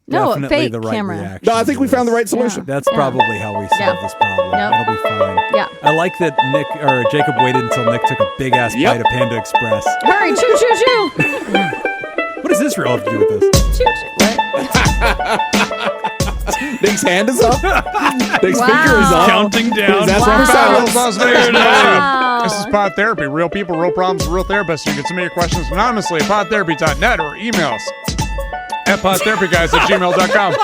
No, definitely fake the right camera. reaction. No, I think we found the right solution. That's probably how we solve this problem. Yep. It'll be fine. Yeah. I like that Jacob waited until Nick took a big ass bite of Panda Express. Hurry, choo, choo, choo. What does Israel have to do with this? Choo, choo. What? Nick's hand is up. Nick's finger is up. Counting down. That's for silence. Wow. This is Pod Therapy. Real people, real problems, real therapists. You can submit your questions anonymously at podtherapy.net or email us at podtherapyguys@gmail.com.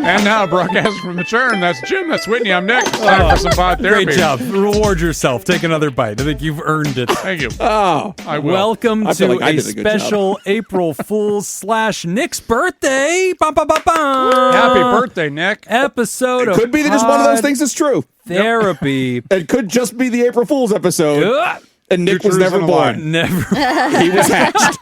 And now, broadcast from the chair, and that's Jim, that's Whitney, I'm Nick. It's time for some Pod Therapy. Great job. Reward yourself. Take another bite. I think you've earned it. Thank you. Oh, I will. Welcome I feel to like I a did a good special April Fool's / Nick's birthday. Bum, bum, bum, bum. Happy birthday, Nick. Episode it of could be that just one of those things is true. Therapy. It could just be the April Fool's episode. Ugh. And Nick was Future's never in a lie. born. Never. He was hatched.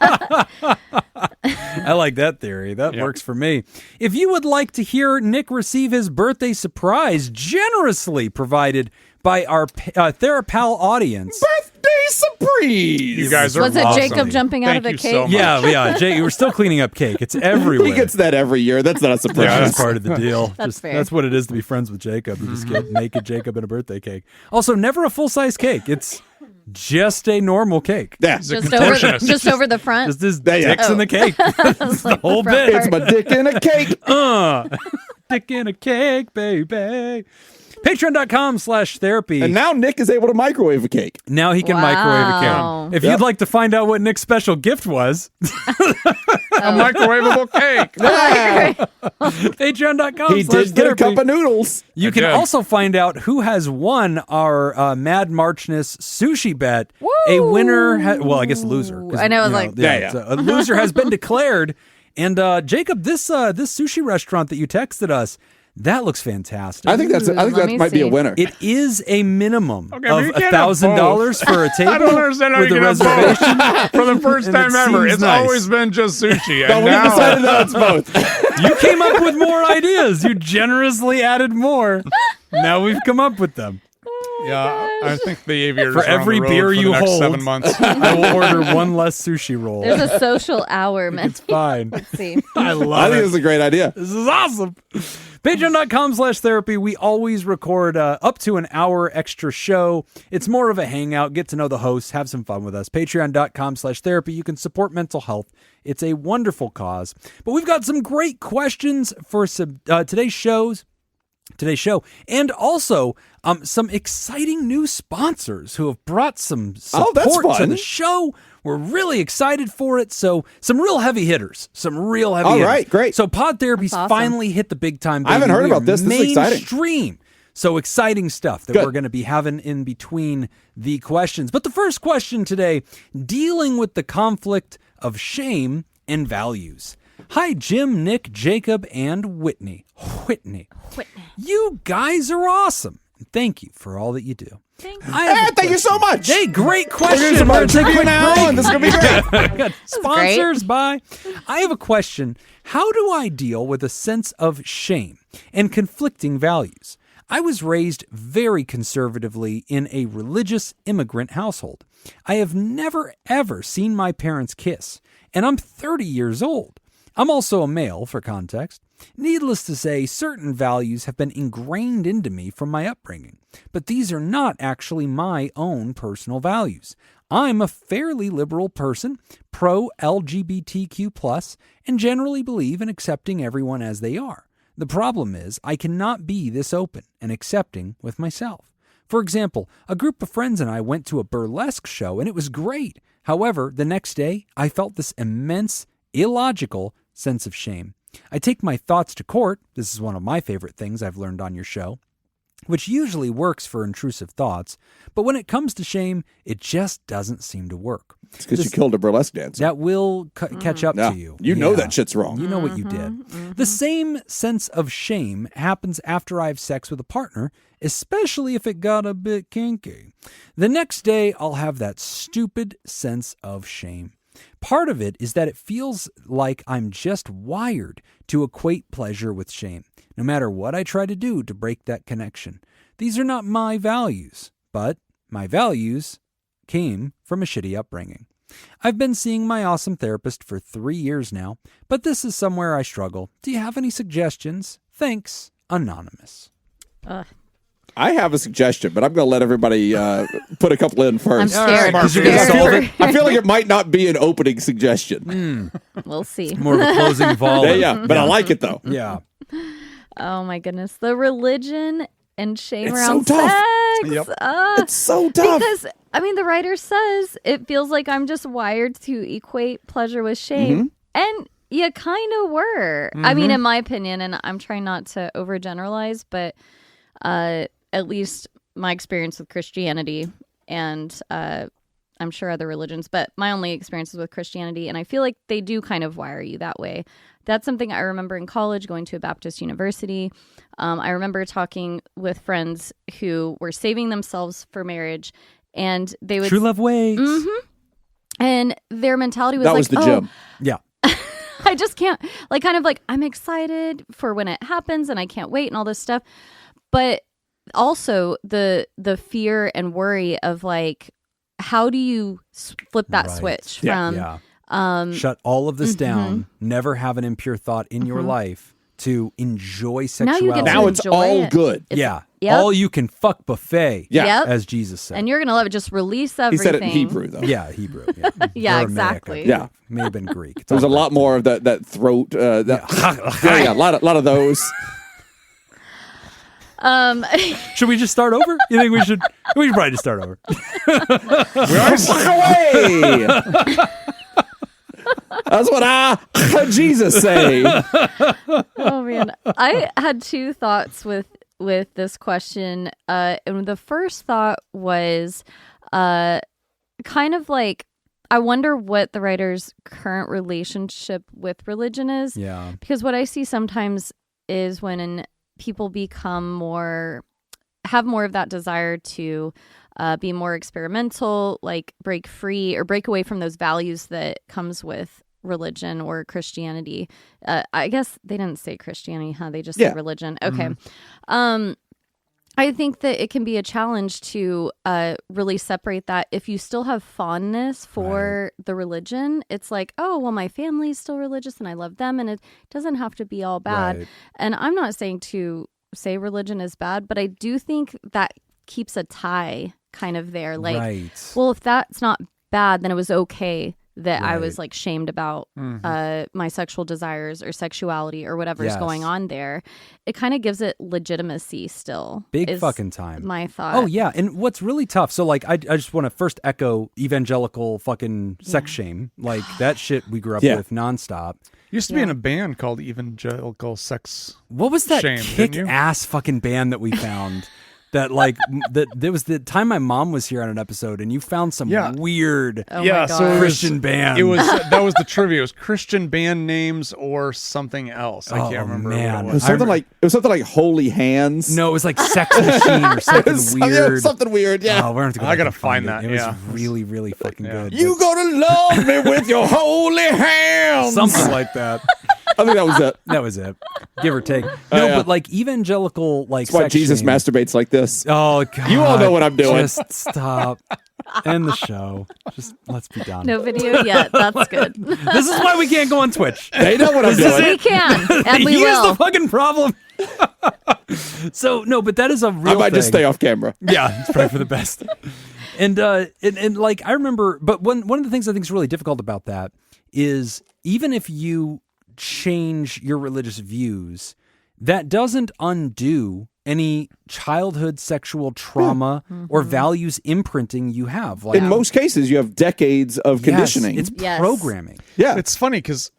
I like that theory. That works for me. If you would like to hear Nick receive his birthday surprise generously provided by our TheraPal audience. Birthday surprise. You guys are Was it awesome. Jacob jumping out Thank of a you cake? so much. Yeah. Jay, we're still cleaning up cake. It's everywhere. He gets that every year. That's not a surprise. Yeah, that's part of the deal. That's fair. That's what it is to be friends with Jacob. You just get naked Jacob and a birthday cake. Also, never a full-size cake. It's just a normal cake. Yeah. Just over the front? Just his Yeah. dicks in the cake. That's the whole front bit. It's my dick in a cake. Dick in a cake, baby. Patreon.com/therapy. And now Nick is able to microwave a cake. Now he can Wow. microwave a cake. If Yep. you'd like to find out what Nick's special gift was, A microwavable cake. patreon.com/therapy. He did get a cup of noodles. You can did. also find out who has won our Mad Marchness sushi bet. Woo! A winner, I guess a loser. 'cause, I know, you like- Yeah. so a loser has been declared. And Jacob, this sushi restaurant that you texted us, that looks fantastic. I think let that me might be a see. winner. It is a minimum Okay, but of you can't have $1,000 for a table I don't understand how with you a can have reservation. both. For the first And time it ever. seems It's nice. always been just sushi. No, And we now, decided that it's both. You came up with more ideas. You generously added more. Now we've come up with them. yeah, I think the aviators For are on every the road beer for you the next hold. 7 months. I will order one less sushi roll. There's a social hour meant. It's fine. Let's see. I I love think it. this is a great idea. This is awesome. Patreon.com/therapy. We always record up to an hour extra show. It's more of a hangout. Get to know the hosts. Have some fun with us. Patreon.com/therapy. You can support mental health. It's a wonderful cause. But we've got some great questions for today's show, and also some exciting new sponsors who have brought some support that's to fun. the show. We're really excited for it. So some real heavy hitters. All right, great. So Pod Therapy's That's awesome. finally hit the big time. I haven't baby. heard We about are this. This is exciting. Mainstream. So exciting stuff that Good. we're going to be having in between the questions. But the first question today, dealing with the conflict of shame and values. Hi, Jim, Nick, Jacob, and Whitney. Whitney. You guys are awesome. Thank you for all that you do. Thank you. Thank you so much. Hey, great We're question. doing some We're more gonna take a trivia quick now, break. and this is going to be great. Got sponsors, bye. I have a question. How do I deal with a sense of shame and conflicting values? I was raised very conservatively in a religious immigrant household. I have never, ever seen my parents kiss, and I'm 30 years old. I'm also a male, for context. Needless to say, certain values have been ingrained into me from my upbringing, but these are not actually my own personal values. I'm a fairly liberal person, pro-LGBTQ+, and generally believe in accepting everyone as they are. The problem is, I cannot be this open and accepting with myself. For example, a group of friends and I went to a burlesque show, and it was great. However, the next day, I felt this immense, illogical sense of shame. I take my thoughts to court. This is one of my favorite things I've learned on your show, which usually works for intrusive thoughts. But when it comes to shame, it just doesn't seem to work. It's because you killed a burlesque dancer. That will catch up No, to you. you know Yeah. that shit's wrong. You know what you did. The same sense of shame happens after I have sex with a partner, especially if it got a bit kinky. The next day, I'll have that stupid sense of shame. Part of it is that it feels like I'm just wired to equate pleasure with shame, no matter what I try to do to break that connection. These are not my values, but my values came from a shitty upbringing. I've been seeing my awesome therapist for 3 years now, but this is somewhere I struggle. Do you have any suggestions? Thanks, Anonymous. I have a suggestion, but I'm going to let everybody put a couple in first. I'm scared. Because you're going to solve it. I feel like it might not be an opening suggestion. We'll see. More of a closing volley. Yeah, but I like it, though. Yeah. Oh my goodness. The religion and shame It's around so tough. sex. Yep. It's so tough. Because, I mean, the writer says it feels like I'm just wired to equate pleasure with shame. And you kind of were. I mean, in my opinion, and I'm trying not to overgeneralize, but at least my experience with Christianity and I'm sure other religions, but my only experiences with Christianity, and I feel like they do kind of wire you that way. That's something I remember in college, going to a Baptist university. I remember talking with friends who were saving themselves for marriage, and they would... True love waits. And their mentality was that like, was the gym. Yeah. I just can't, like, kind of like, I'm excited for when it happens and I can't wait and all this stuff. But also the fear and worry of like, how do you flip that switch from shut all of this down, never have an impure thought in your life, to enjoy sexuality. Now it's all good. Yeah. All you can fuck buffet, Yeah. as Jesus said. And you're going to love it. Just release He everything. said it in Hebrew, though. Yeah, Hebrew. Yeah, Aramaic, exactly. I Yeah. believe. May have been Greek. It's There's a all lot more of that throat. A lot of those. Should we just start over? You think we should? We should probably just start over. Fuck away. That's what I heard Jesus say. Oh man, I had two thoughts with this question. And the first thought was kind of like, I wonder what the writer's current relationship with religion is. Yeah. Because what I see sometimes is when people have more of that desire to be more experimental, like break free or break away from those values that comes with religion or Christianity. I guess they didn't say Christianity, huh? They just said religion. Okay. I think that it can be a challenge to really separate that. If you still have fondness for the religion, it's like, oh, well, my family's still religious and I love them, and it doesn't have to be all bad. Right. And I'm not saying to say religion is bad, but I do think that keeps a tie kind of there. Like, well, if that's not bad, then it was okay that I was like shamed about my sexual desires or sexuality or whatever's going on there. It kind of gives it legitimacy still. Big fucking time. My thought. Oh, yeah. And what's really tough, so like I just want to first echo evangelical fucking sex shame. Like that shit we grew up with nonstop. Used to be in a band called Evangelical Sex. What was that Shame, kick-ass fucking band that we found? That like there was the time my mom was here on an episode, and you found some weird Christian band. It was that was the trivia. It was Christian band names or something else. I can't remember. Man. What It was something like Holy Hands. No, it was like Sex Machine or something weird. Something weird. Yeah. Oh, we're gonna have to go I back gotta and find it. that. It was really, really fucking good. You gonna love me with your holy hands. Something like that. I think that was it. That was it, give or take. No, but like evangelical, like That's why sex Jesus shame. masturbates like this. Oh God! You all know what I'm doing. Just stop. End the show. Just let's be done. No video yet. That's good. This is why we can't go on Twitch. They know what I'm doing. We can, and we Here's will. the fucking problem. So no, but that is a real I might thing. just stay off camera. Yeah, it's probably for the best. And like I remember, but one of the things I think is really difficult about that is even if you change your religious views, that doesn't undo any childhood sexual trauma or values imprinting you have. Like, In most cases, you have decades of conditioning. It's Yes. programming. yeah. It's funny because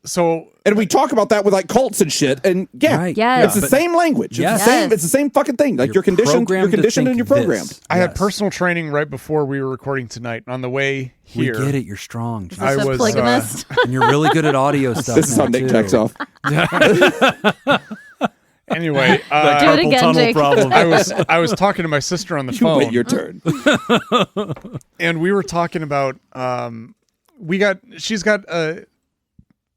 And we talk about that with like cults and shit. And Right. Yes. it's the same language. Yes. It's the same fucking thing. Like you're conditioned programmed to and think you're programmed. this. I had Yes. personal training right before we were recording tonight. On the way We here, get it. You're strong. Jesus. I Is this a was, polygamist? And you're really good at audio stuff. This is how now, Nick too. checks off. Anyway, Do it again, tunnel Jake. problem. I was talking to my sister on the You phone. wait your turn. And we were talking about she's got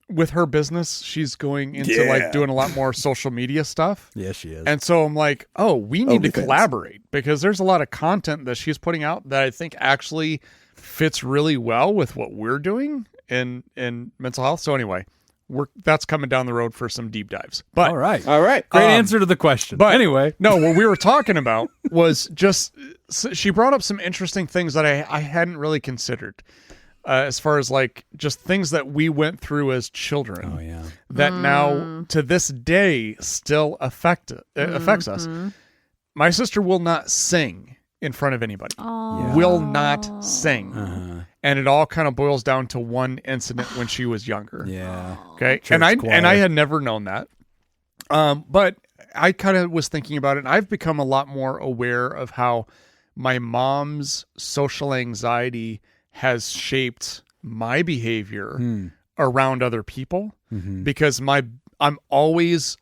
with her business, she's going into like doing a lot more social media stuff. Yeah, she is. And so I'm like, oh, we need to OnlyFans. collaborate, because there's a lot of content that she's putting out that I think actually fits really well with what we're doing in mental health. So anyway, that's coming down the road for some deep dives. But All right. Great answer to the question. But anyway. no, what we were talking about was just, she brought up some interesting things that I hadn't really considered. As far as like just things that we went through as children. Oh yeah. That now to this day still affects us. My sister will not sing in front of anybody. Aw. Will not sing. And it all kind of boils down to one incident when she was younger. Yeah. Okay. Church And I choir. had never known that. But I kind of was thinking about it, and I've become a lot more aware of how my mom's social anxiety has shaped my behavior around other people, because I'm always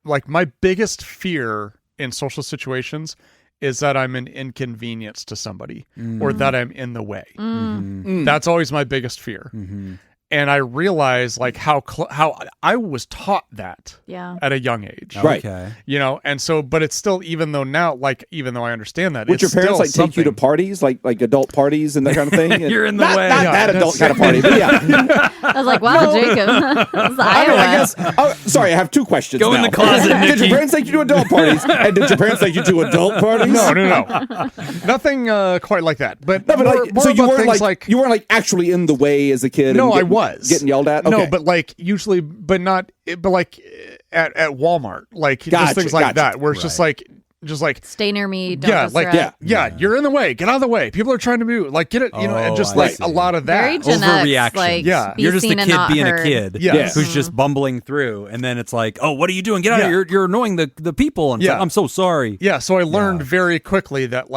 like, my biggest fear in social situations is that I'm an inconvenience to somebody or that I'm in the way. That's always my biggest fear. And I realize like how I was taught that at a young age. Right. Okay. You know, and so, but it's still, even though I understand that, Would your it's parents still like take you to something. parties, like adult parties and that kind of thing? You're in the Not way. that Yeah, adult that's- kind of party, but yeah. I was like, wow, Jacob. It's I mean, Iowa. I guess. Oh, sorry, I have two questions. Go in now. the closet, Did Nikki. your parents take you to adult parties? And did your parents take you to adult parties? No, nothing quite like that. But No, but more, like, more so you about weren't things like you weren't like actually in the way as a kid. No, and I was getting yelled at. Okay. No, but like usually, but not, but like at Walmart, like just Gotcha, things like gotcha. that, where it's just like Stay near me. Don't yeah, like disrupt. yeah, you're in the way. Get out of the way. People are trying to move. Like get it, you know, and just I like see. a lot of that. Very Gen X, Overreaction. like, Yeah. be You're just a seen and kid not being heard. a kid Yes. who's just bumbling through, and then it's like, oh, what are you doing? Get out of Yeah. here. You're annoying the people. And it's Yeah. like, I'm so sorry. Yeah, so I learned very quickly that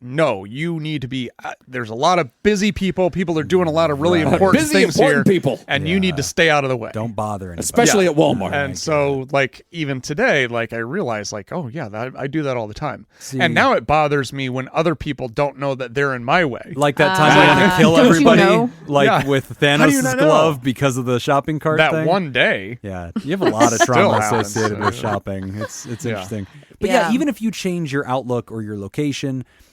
no, you need to be. There's a lot of busy people. People are doing a lot of really important Busy, things important here, people. and you need to stay out of the way. Don't bother anybody. especially at Walmart. And so, like, even today, like, I realize, like, oh, yeah, I do that all the time. See. And now it bothers me when other people don't know that they're in my way. Like that time you want to kill don't you everybody, know? like Yeah. with How do you Thanos' not know? glove because of the shopping cart that thing. one day. Yeah, you have a lot of trauma happens. associated with shopping. It's Yeah. interesting. But yeah, Yeah. even if you change your outlook or your location,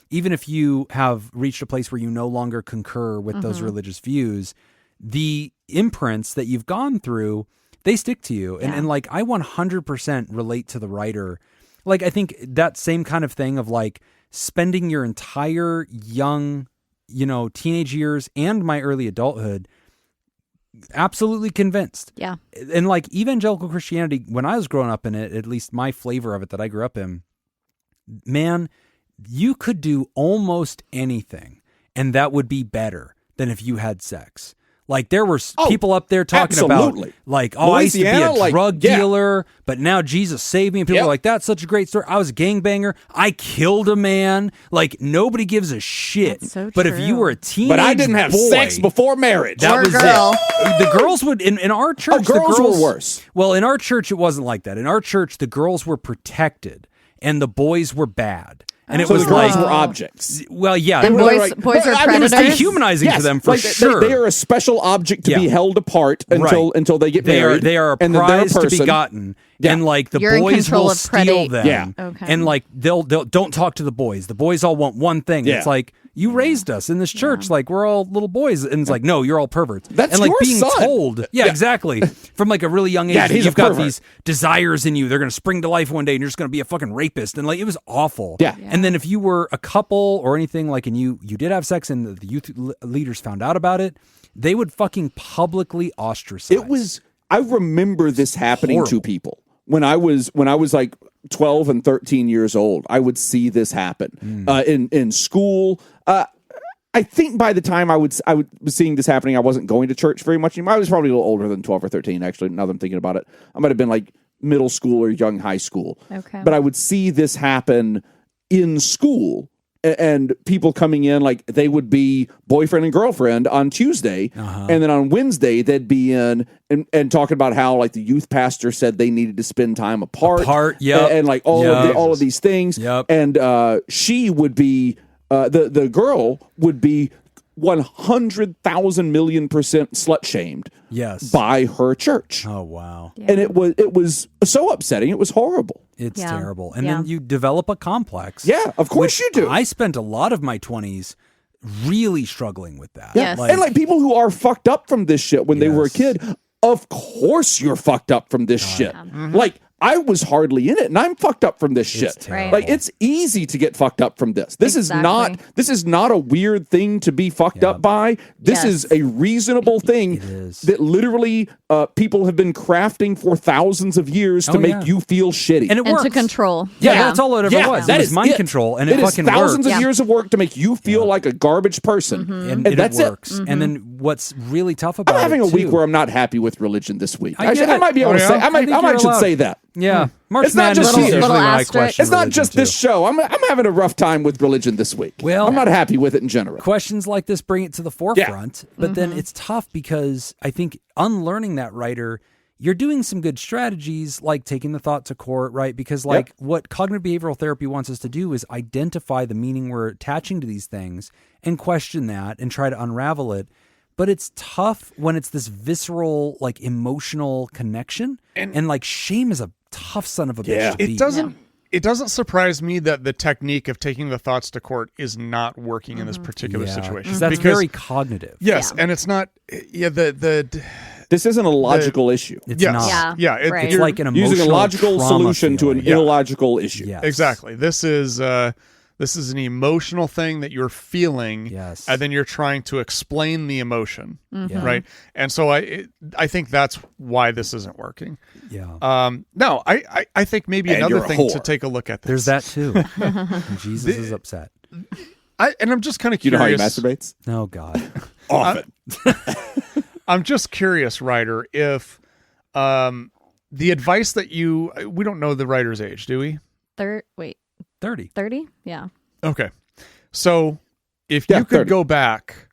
even if you have reached a place where you no longer concur with those religious views, the imprints that you've gone through, they stick to you. And like, I 100% relate to the writer. Like, I think that same kind of thing of like spending your entire young, teenage years and my early adulthood absolutely convinced. Yeah. And like evangelical Christianity, when I was growing up in it, at least my flavor of it that I grew up in, man, you could do almost anything and that would be better than if you had sex. Like there were people up there talking absolutely. about like, I used to be Louisiana, a like, drug dealer, but now Jesus saved me. And people Yep. are like, that's such a great story. I was a gangbanger. I killed a man. Like nobody gives a shit. That's so but if you true. were a teenage but I didn't have boy, sex before marriage. that Or was girl. it. The girls would in our church. girls the girls were worse. Well, in our church, it wasn't like that. In our church, the girls were protected and the boys were bad. And it so was the girls like, were objects. well, yeah, And They were boys are I mean, it was predators. dehumanizing Yes, to them for like, sure. They are a special object to Yeah. be held apart until they get married. They are a and then they're prize to be person. gotten. Yeah. And like the You're in boys control will of steal predate. them. Yeah. Okay. And like they'll don't talk to the boys. The boys all want one thing. Yeah. It's like you raised us in this church, like we're all little boys, and it's like no, you're all perverts. That's and like your being son. told, yeah, exactly, from like a really young age, Yeah, that he's a you've got pervert. these desires in you. They're gonna spring to life one day, and you're just gonna be a fucking rapist. And like it was awful. Yeah. And then if you were a couple or anything like, and you did have sex, and the youth leaders found out about it, they would fucking publicly ostracize. It was. I remember this happening to horrible. people when I was like 12 and 13 years old. I would see this happen in school. I think by the time I was seeing this happening, I wasn't going to church very much anymore. I was probably a little older than 12 or 13, actually, now that I'm thinking about it. I might have been like middle school or young high school. Okay. But I would see this happen in school, and people coming in, like they would be boyfriend and girlfriend on Tuesday, and then on Wednesday they'd be in and talking about how like the youth pastor said they needed to spend time apart, yep. and like all of these things. Yep. And she would be the girl would be 100,000 million % slut shamed Yes. by her church. Oh, wow. Yeah. And it was so upsetting. It was horrible. It's Yeah. terrible. And Yeah. then you develop a complex. Yeah, of course you do. I spent a lot of my 20s really struggling with that. Yes. And like people who are fucked up from this shit when they were a Yes. kid, of course you're fucked up from this shit. Like I was hardly in it, and I'm fucked up from this shit. terrible. Like it's easy to get fucked up from this. This Exactly. is not a weird thing to be fucked up by. This Yes. is a reasonable thing is. that literally people have been crafting for thousands of years to Oh, make yeah. you feel shitty. And it And works. to control. Yeah, that's all it ever Yeah, was. that It was is mind it. control, and it it is fucking thousands works. of years of work to make you feel like a garbage person. And that's it it. works. And then what's really tough about I'm having it a week too- where I'm not happy with religion this week. I get Actually, I it. might be able Oh, to yeah? say. I might think you're should allowed. say that. Yeah, March It's not Madness just is here. usually Little when I asterisk. question It's not religion, just this too. show. I'm having a rough time with religion this week. Well- I'm not happy with it in general. Questions like this bring it to the forefront, but then it's tough because I think unlearning that, writer, you're doing some good strategies like taking the thought to court, right? Because like what cognitive behavioral therapy wants us to do is identify the meaning we're attaching to these things and question that and try to unravel it. But it's tough when it's this visceral, like emotional connection, and like shame is a tough son of a bitch to beat. It doesn't surprise me that the technique of taking the thoughts to court is not working in this particular situation. 'cause that's very cognitive. Yes, Yeah. and it's not. Yeah, This isn't a logical issue. It's yes, not. yeah, Right. It's you're like an emotional Using a logical trauma solution to an feeling. illogical issue. Yes. exactly. This is an emotional thing that you're feeling, Yes. and then you're trying to explain the emotion, Yeah. right? And so I think that's why this isn't working. Yeah. No, I think maybe And another you're a thing to whore. take a look at this. There's that too. And Jesus is upset. And I'm just kind of You know curious. how he masturbates? Oh God. Often. I'm just curious, writer, if the advice that we don't know the writer's age, do we? 30. 30? Yeah. Okay. So if Yeah, you could 30. go back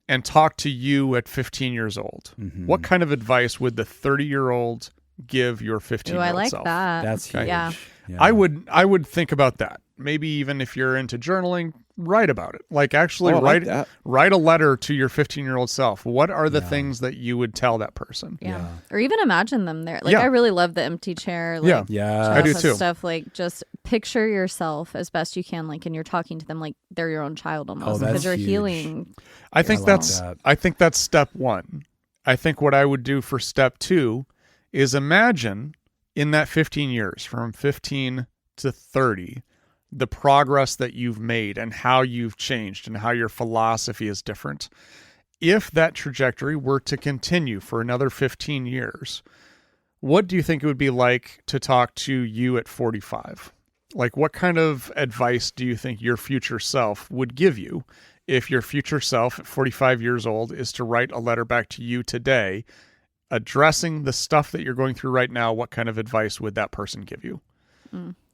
and talk to you at 15 years old, Mm-hmm. what kind of advice would the 30-year-old give your 15-year-old Ooh, I like self? that. That's huge. Yeah. Yeah. I would think about that. Maybe even if you're into journaling, write about it. Like actually Oh, I like that. write a letter to your 15-year-old self. What are the things that you would tell that person? Yeah. Or even imagine them there. Like, Yeah. I really love the empty chair. Like, Yeah. Yeah. I do childhood too. Stuff like just picture yourself as best you can, like, and you're talking to them like they're your own child almost, that's because you're huge. healing. I think love that's that. I think that's step 1. I think what I would do for step 2 is imagine in that 15 years, from 15 to 30, the progress that you've made and how you've changed and how your philosophy is different. If that trajectory were to continue for another 15 years, what do you think it would be like to talk to you at 45? Like, what kind of advice do you think your future self would give you if your future self at 45 years old is to write a letter back to you today addressing the stuff that you're going through right now? What kind of advice would that person give you?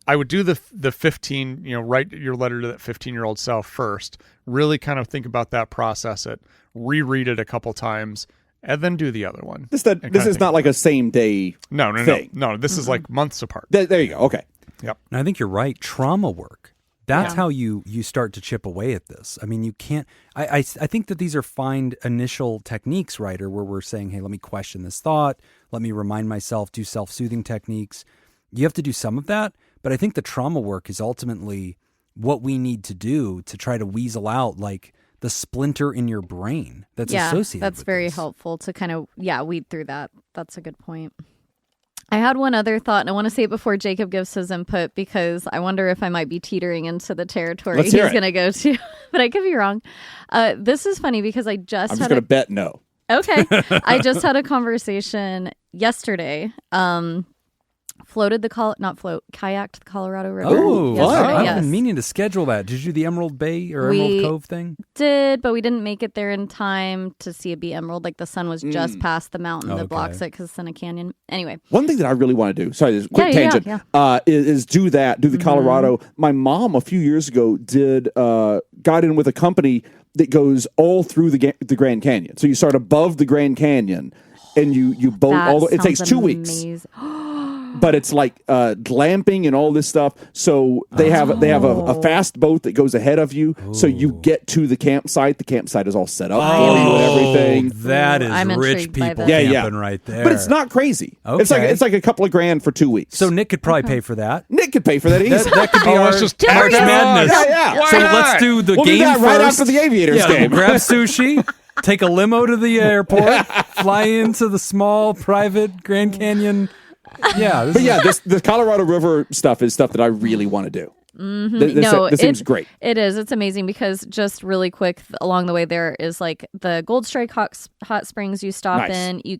I would do the 15, write your letter to that 15-year-old self first, really kind of think about that, process it, reread it a couple times, and then do the other one. This And kinda is think not like a same day. No, thing. this is like months apart. There you go. Okay. Yep. And I think you're right. Trauma work. That's how you start to chip away at this. I mean, you can't. I think that these are fine initial techniques, writer, where we're saying, hey, let me question this thought. Let me remind myself, do self-soothing techniques. You have to do some of that. But I think the trauma work is ultimately what we need to do to try to weasel out like the splinter in your brain that's associated that's with very this. helpful to kind of weed through that. That's a good point. I had one other thought, and I want to say it before Jacob gives his input, because I wonder if I might be teetering into the territory Let's he's hear it. going to go to, but I could be wrong. This is funny because I I'm just just had going to bet no. Okay. I just had a conversation yesterday. Kayaked the Colorado River. Oh, yesterday, I've yes. been meaning to schedule that. Did you do the Emerald Bay or We Emerald Cove thing? Did, but we didn't make it there in time to see it be emerald. Like the sun was just past the mountain that blocks it because it's in a canyon. Anyway. One thing that I really want to do, sorry, this is a quick Yeah, tangent, is do the Colorado. My mom a few years ago got in with a company that goes all through the Grand Canyon. So you start above the Grand Canyon and you boat That all the, it takes sounds 2 weeks. amazing. but it's like glamping and all this stuff. So they have a fast boat that goes ahead of you, so you get to the campsite. The campsite is all set up for you and everything. That is I'm rich intrigued by people that. camping right there. But it's not crazy. Okay. It's like a couple of grand for 2 weeks. So Nick could probably pay for that. Nick could pay for that easy. That could be our let's just March tack it on. Madness. Yeah. So Why not? let's do the We'll game do that first. right after the Aviators game. Grab sushi, take a limo to the airport, fly into the small private Grand Canyon. Yeah. The Colorado River stuff is stuff that I really want to do. This seems great. It is. It's amazing because just really quick along the way there is like the Gold Strike hot springs you stop in. You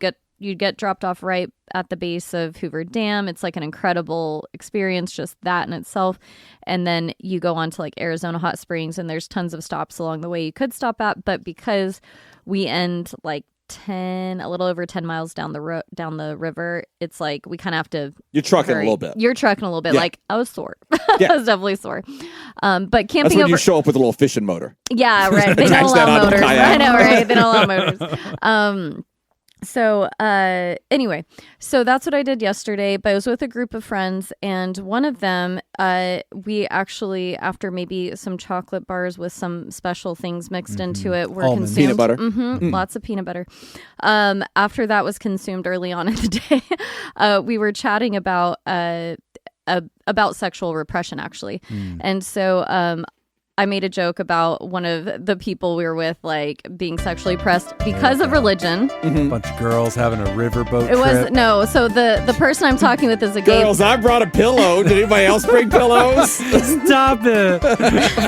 get dropped off right at the base of Hoover Dam. It's like an incredible experience, just that in itself. And then you go on to like Arizona Hot Springs, and there's tons of stops along the way you could stop at. But because we end like a little over 10 miles down the river, it's like we kind of have to. You're trucking a little bit. You're trucking a little bit. Yeah. Like I was sore. Yeah. I was definitely sore. But camping That's when over. you show up with a little fishing motor. Yeah, right. They don't Attach that allow onto a motors. kayak. I know, right? They don't allow motors. So anyway, so that's what I did yesterday, but I was with a group of friends, and one of them, we actually, after maybe some chocolate bars with some special things mixed into it, were Almonds. consumed. Peanut butter. Lots of peanut butter. After that was consumed early on in the day, we were chatting about sexual repression, actually. And so I made a joke about one of the people we were with, like, being sexually pressed because of religion. A bunch of girls having a riverboat It was, trip. no, so the person I'm talking with is a gay. Girls, I brought a pillow. Did anybody else bring pillows? Stop it.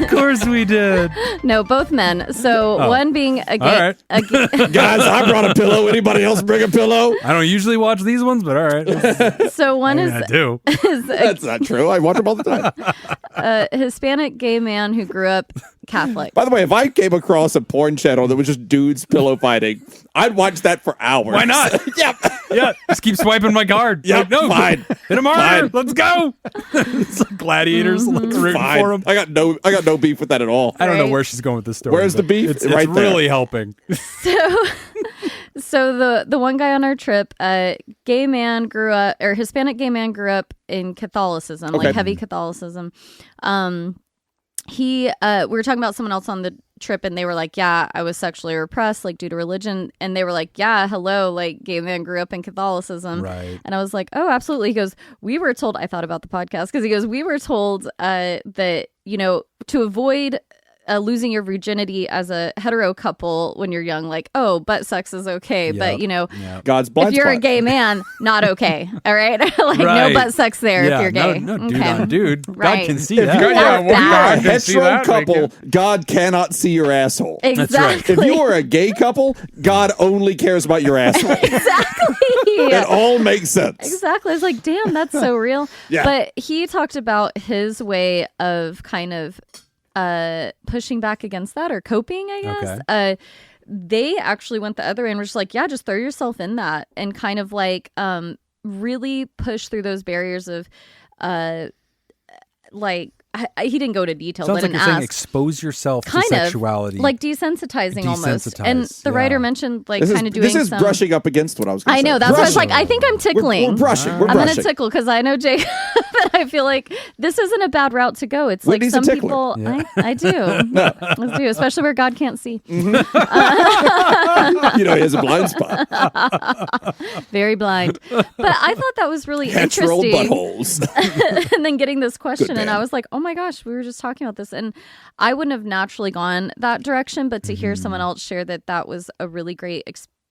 Of course we did. No, both men. So one being a gay. All right. Guys, I brought a pillow. Anybody else bring a pillow? I don't usually watch these ones, but all right. So one I do. is That's not true. I watch them all the time. a Hispanic gay man who grew up Catholic. By the way, if I came across a porn channel that was just dudes pillow fighting, I'd watch that for hours. Why not? Yep. Yeah, just keep swiping my card. Yep, Like, no, fine. hit him harder. Fine. Let's go. It's like gladiators like, rooting Fine. for him. I got no beef with that at all. I don't know Right. where she's going with this story. Where's the but beef? It's Right there. really helping. So the one guy on our trip, Hispanic gay man grew up in Catholicism, Okay. like heavy Catholicism. We were talking about someone else on the trip, and they were like, yeah, I was sexually repressed, like, due to religion. And they were like, yeah, hello, like, gay man grew up in Catholicism. Right. And I was like, oh, absolutely. He goes, we were told, I thought about the podcast, because he goes, we were told that, you know, to avoid losing your virginity as a hetero couple when you're young, like, oh, butt sex is okay. Yep. But, you know, God's blind if you're a spot. gay man, not okay. All right? Like, Right. no butt sex there Yeah, if you're gay. No, dude Okay. on dude. God Right. can see If that. you're, That's if you're a bad. can see hetero that, couple, thank God cannot see your asshole. Exactly. If you are a gay couple, God only cares about your asshole. Exactly. It all makes sense. Exactly. I was like, damn, that's so real. Yeah. But he talked about his way of kind of pushing back against that, or coping, I guess. Okay. They actually went the other way and were just like, yeah, just throw yourself in that and kind of like really push through those barriers of like, he didn't go to detail. Sounds but like didn't you're saying ask. expose yourself Kind to of sexuality. like desensitizing almost. Desensitize, And the writer yeah. mentioned like This kind of doing is some. brushing up against what I was going to I say. know. That's why I was Brushing. like, I think I'm tickling. We're brushing. We're I'm brushing. gonna tickle because I know Jake. But I feel like this isn't a bad route to go. It's Whitney's a like some tickler. people. Yeah. I do. I do, especially where God can't see. You know, he has a blind spot. Very blind. But I thought that was really Natural interesting. buttholes. And then getting this question, and man. I was like, oh my gosh, we were just talking about this, and I wouldn't have naturally gone that direction, but to hear someone else share that was a really great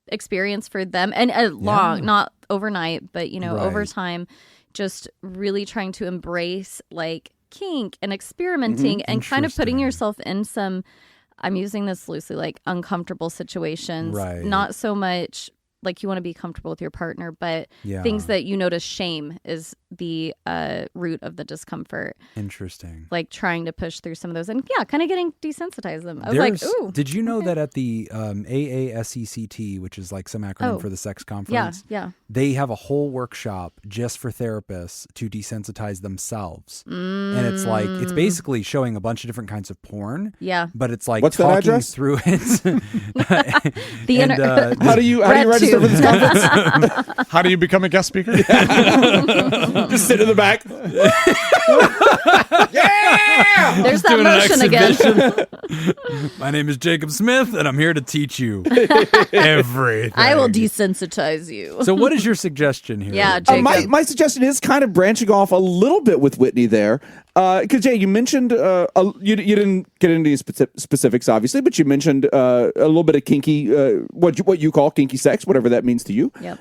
experience for them, and long, not overnight, but you know, Right. over time, just really trying to embrace like kink and experimenting and kind of putting Interesting. yourself in some, I'm using this loosely, like uncomfortable situations. Right. Not so much like you want to be comfortable with your partner, but Yeah. things that you notice shame is the root of the discomfort. Interesting. Like trying to push through some of those and kind of getting desensitized them. I was like, ooh. Did you know that at the AASECT, which is like some acronym for the sex conference, they have a whole workshop just for therapists to desensitize themselves. And it's like, it's basically showing a bunch of different kinds of porn. Yeah. But it's like What's that talking address? through it. How do you register for this conference? How do you become a guest speaker? Just sit in the back. Yeah! There's that motion again. My name is Jacob Smith, and I'm here to teach you everything. I will desensitize you. So what is your suggestion here? Yeah, Jacob. My suggestion is kind of branching off a little bit with Whitney there. Because, Jay, you mentioned, you didn't get into any specifics, obviously, but you mentioned a little bit of kinky, what you call kinky sex, whatever that means to you. Yep.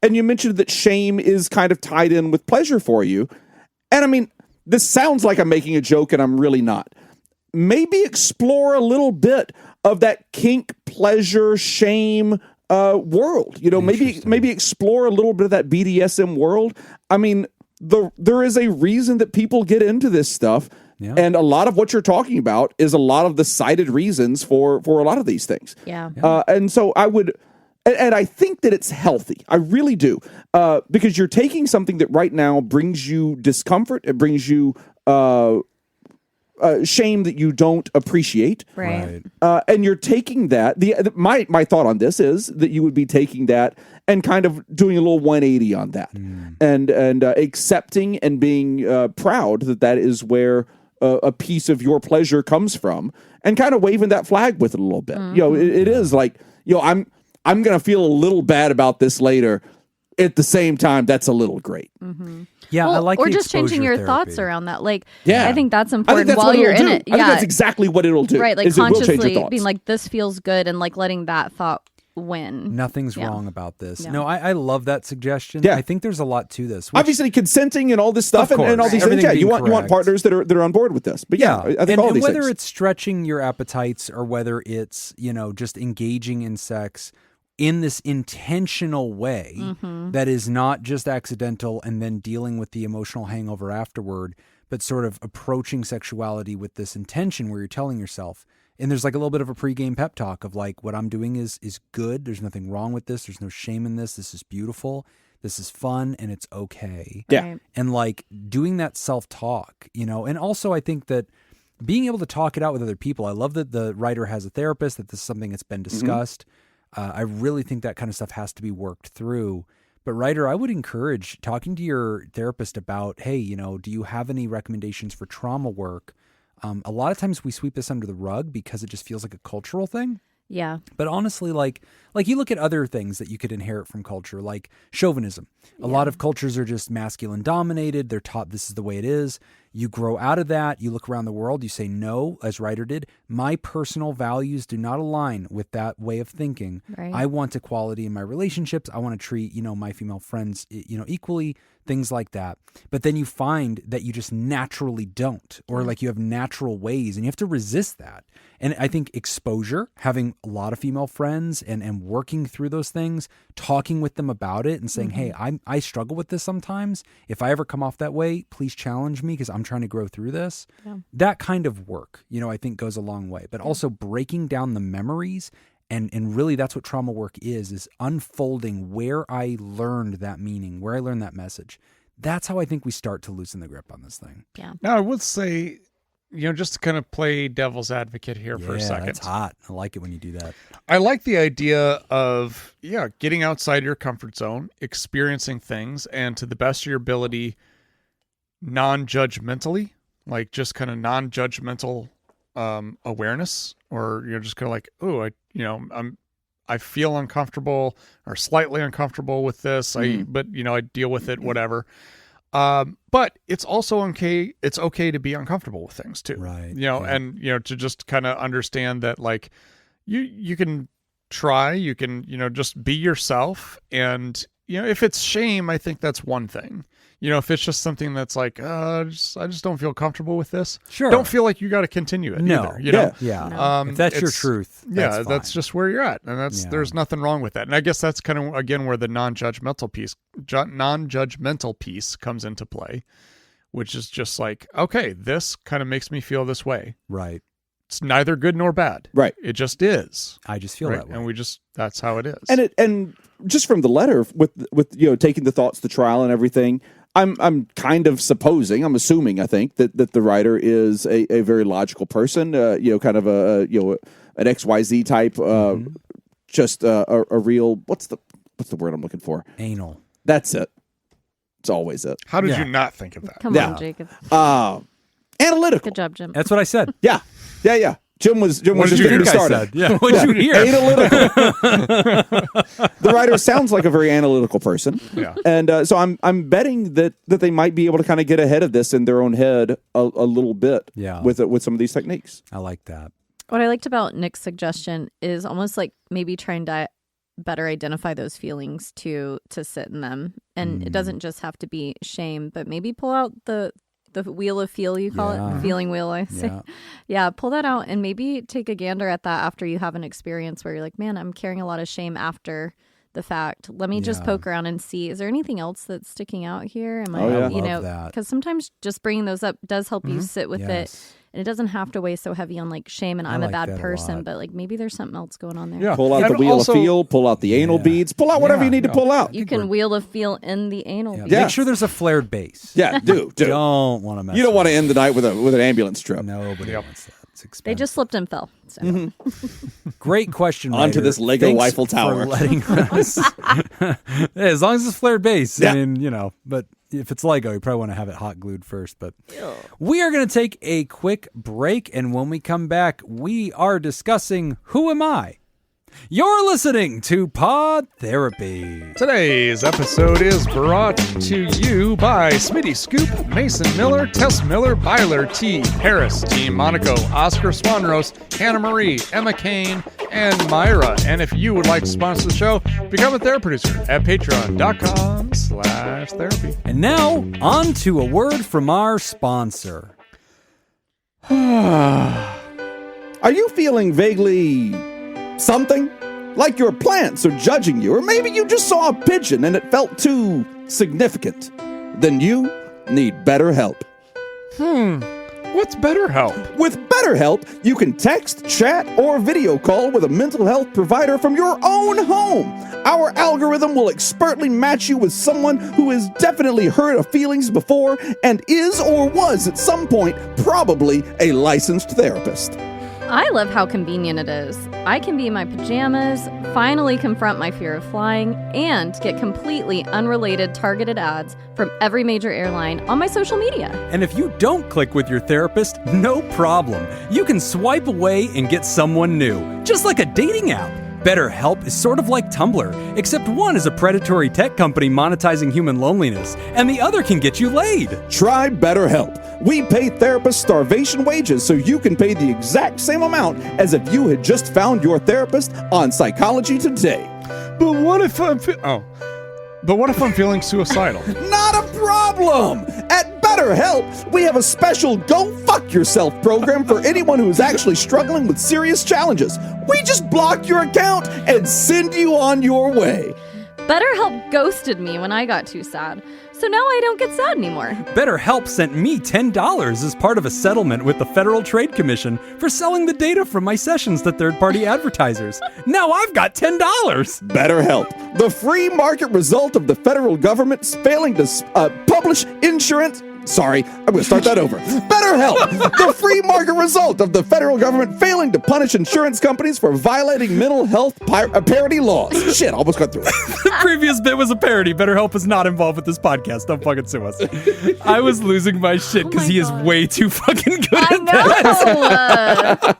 And you mentioned that shame is kind of tied in with pleasure for you. And I mean, this sounds like I'm making a joke, and I'm really not. Maybe explore a little bit of that kink, pleasure, shame world. You know, maybe explore a little bit of that BDSM world. I mean, there is a reason that people get into this stuff. Yeah. And a lot of what you're talking about is a lot of the cited reasons for a lot of these things. Yeah. And so I would... And I think that it's healthy. I really do. Because you're taking something that right now brings you discomfort. It brings you shame that you don't appreciate. Right. And you're taking that. My thought on this is that you would be taking that and kind of doing a little 180 on that. And accepting and being proud that is where a piece of your pleasure comes from. And kind of waving that flag with it a little bit. You know, it is like, you know, I'm going to feel a little bad about this later. At the same time, that's a little great. Yeah, I like or the just changing your exposure thoughts therapy. around that. Like, Yeah. I think that's I important think that's while what you're it'll in do. it. I think that's exactly what it'll do. Right, like is it will change your consciously thoughts. being like, this feels good, and like letting that thought win. Nothing's wrong about this. Yeah. No, I love that suggestion. Yeah. I think there's a lot to this. Obviously, consenting and all this stuff Of and all course. these Everything things. Yeah, you being want correct. partners that are on board with this. But yeah, I think and, all and these whether things. it's stretching your appetites or whether it's, you know, just engaging in sex in this intentional way that is not just accidental and then dealing with the emotional hangover afterward, but sort of approaching sexuality with this intention where you're telling yourself, and there's like a little bit of a pregame pep talk of like, what I'm doing is good. There's nothing wrong with this. There's no shame in this. This is beautiful. This is fun, and it's okay. Yeah. Right. And like doing that self-talk, you know, and also I think that being able to talk it out with other people. I love that the writer has a therapist, that this is something that's been discussed. I really think that kind of stuff has to be worked through. But writer, I would encourage talking to your therapist about, hey, you know, do you have any recommendations for trauma work? A lot of times we sweep this under the rug because it just feels like a cultural thing. Yeah. But honestly, like you look at other things that you could inherit from culture, like chauvinism. A lot of cultures are just masculine dominated. They're taught this is the way it is. You grow out of that. You look around the world. You say, no, as Ryder did, my personal values do not align with that way of thinking. Right. I want equality in my relationships. I want to treat, you know, my female friends, you know, equally, things like that. But then you find that you just naturally don't, or like you have natural ways, and you have to resist that. And I think exposure, having a lot of female friends and working through those things, talking with them about it and saying, hey, I struggle with this sometimes. If I ever come off that way, please challenge me because I'm trying to grow through this. Yeah. That kind of work, you know, I think goes a long way. But also breaking down the memories, and really that's what trauma work is unfolding where I learned that meaning, where I learned that message. That's how I think we start to loosen the grip on this thing. Yeah. Now, I would say, you know, just to kind of play devil's advocate here for a second. That's hot. I like it when you do that. I like the idea of, getting outside your comfort zone, experiencing things, and to the best of your ability, non-judgmentally, like just kind of non-judgmental awareness, or you're just kind of like, oh, I feel uncomfortable or slightly uncomfortable with this. But I deal with it, whatever. But it's also okay. It's okay to be uncomfortable with things too. Right. And, to just kind of understand that, like, you can try, you can, just be yourself. And if it's shame, I think that's one thing. If it's just something that's like, I just don't feel comfortable with this. Sure. Don't feel like you got to continue it either. Yeah. If that's your truth. That's just where you're at. And there's nothing wrong with that. And I guess that's kind of, again, where the non-judgmental piece comes into play, which is just like, okay, this kind of makes me feel this way. Right. It's neither good nor bad. Right. It just is. I just feel that way. And that's how it is. And just from the letter with taking the thoughts to trial and everything, I'm kind of assuming, I think that the writer is a very logical person, kind of an XYZ type, just a real, what's the word I'm looking for? Anal. That's it. It's always it. How did you not think of that? Come on, Jacob. Analytical. Good job, Jim. That's what I said. Yeah. Jim was just getting started. Yeah. What did you hear? Analytical. The writer sounds like a very analytical person. Yeah. And so I'm betting that they might be able to kind of get ahead of this in their own head a little bit with some of these techniques. I like that. What I liked about Nick's suggestion is almost like maybe trying to better identify those feelings to sit in them. And it doesn't just have to be shame, but maybe pull out the wheel of feel, you call it, feeling wheel, I say. Yeah, pull that out and maybe take a gander at that after you have an experience where you're like, man, I'm carrying a lot of shame after the fact. Let me just poke around and see, is there anything else that's sticking out here? Am I, because sometimes just bringing those up does help you sit with it. And it doesn't have to weigh so heavy on like shame and I'm a bad person, but like maybe there's something else going on there. Yeah. Pull out the wheel of feel, pull out the anal beads, pull out whatever you need to pull out. You can wheel of feel in the anal beads. Make sure there's a flared base. Yeah, do. Don't want to mess. You don't want to end the night with an ambulance trip. Nobody wants that. It's expensive. They just slipped and fell. So. Great question. Onto this Lego Thanks Eiffel Tower. For letting us. As long as it's flared base. Yeah. I mean, but if it's Lego, you probably want to have it hot glued first. But we are going to take a quick break. And when we come back, we are discussing Who Am I? You're listening to Pod Therapy. Today's episode is brought to you by Smitty Scoop, Mason Miller, Tess Miller, Byler T, Harris, Team Monaco, Oscar Swanrose, Hannah Marie, Emma Kane, and Myra. And if you would like to sponsor the show, become a therapy producer at patreon.com/therapy. And now, on to a word from our sponsor. Are you feeling vaguely something? Like your plants are judging you, or maybe you just saw a pigeon and it felt too significant? Then you need BetterHelp. What's BetterHelp? With BetterHelp, you can text, chat, or video call with a mental health provider from your own home. Our algorithm will expertly match you with someone who has definitely heard of feelings before and is or was at some point probably a licensed therapist. I love how convenient it is. I can be in my pajamas, finally confront my fear of flying, and get completely unrelated targeted ads from every major airline on my social media. And if you don't click with your therapist, no problem. You can swipe away and get someone new, just like a dating app. BetterHelp is sort of like Tumblr, except one is a predatory tech company monetizing human loneliness, and the other can get you laid. Try BetterHelp. We pay therapists starvation wages so you can pay the exact same amount as if you had just found your therapist on Psychology Today. But what if I'm feeling suicidal? Not a problem! At BetterHelp, we have a special Go Fuck Yourself program for anyone who is actually struggling with serious challenges. We just block your account and send you on your way. BetterHelp ghosted me when I got too sad, so now I don't get sad anymore. BetterHelp sent me $10 as part of a settlement with the Federal Trade Commission for selling the data from my sessions to third-party advertisers. Now I've got $10. BetterHelp, the free market result of the federal government failing to publish insurance. Sorry, I'm going to start that over. BetterHelp, the free market result of the federal government failing to punish insurance companies for violating mental health parity laws. Shit, almost got through it. The previous bit was a parody. BetterHelp is not involved with this podcast. Don't fucking sue us. I was losing my shit because he is way too fucking good at that.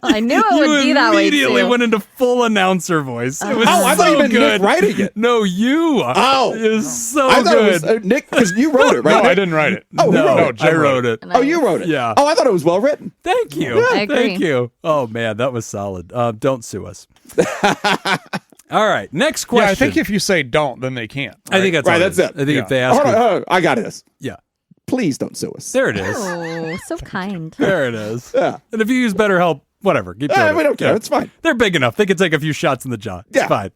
I knew it would be that way too. You immediately went into full announcer voice. It was I thought you meant good. Nick writing it. No, you. Oh. It was so I thought good. it was Nick, because you wrote it, right? No, Nick? I didn't write it. Oh, no, wrote it? I wrote it. Oh, you wrote it? Yeah. Oh, I thought it was well written. Thank you. I agree. Thank you. Oh, man, that was solid. Don't sue us. All right, next question. Yeah, I think if you say don't, then they can't. Right? I think that's Right, all that's it. I think if they ask, Hold on, I got this. yeah, Please don't sue us. there it is. Oh, so kind. There it is. Yeah. And if you use BetterHelp, whatever, keep doing it. We don't care. Yeah. It's fine. They're big enough. They can take a few shots in the jaw. It's Yeah. fine.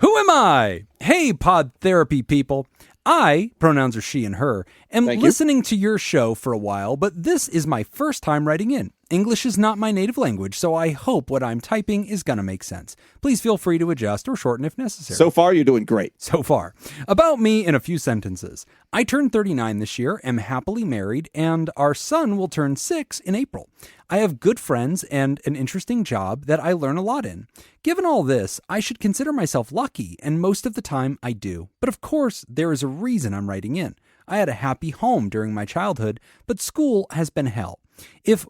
Who am I? Hey, Pod Therapy people. I, pronouns are she and her, am Thank you. listening to your show for a while, but this is my first time writing in. English is not my native language, so I hope what I'm typing is going to make sense. Please feel free to adjust or shorten if necessary. So far, you're doing great. So far. About me in a few sentences. I turned 39 this year, am happily married, and our son will turn 6 in April. I have good friends and an interesting job that I learn a lot in. Given all this, I should consider myself lucky, and most of the time I do. But of course, there is a reason I'm writing in. I had a happy home during my childhood, but school has been hell. If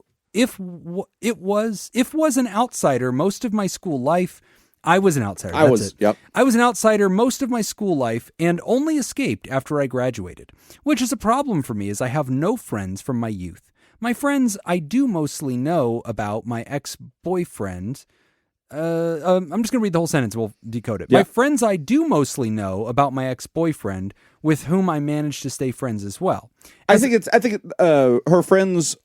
was an outsider most of my school life, I was an outsider. Yep. I was an outsider most of my school life and only escaped after I graduated, which is a problem for me as I have no friends from my youth. My friends I do mostly know about my ex-boyfriend. I'm just going to read the whole sentence. We'll decode it. Yeah. My friends I do mostly know about my ex-boyfriend with whom I managed to stay friends as well. I think her friends.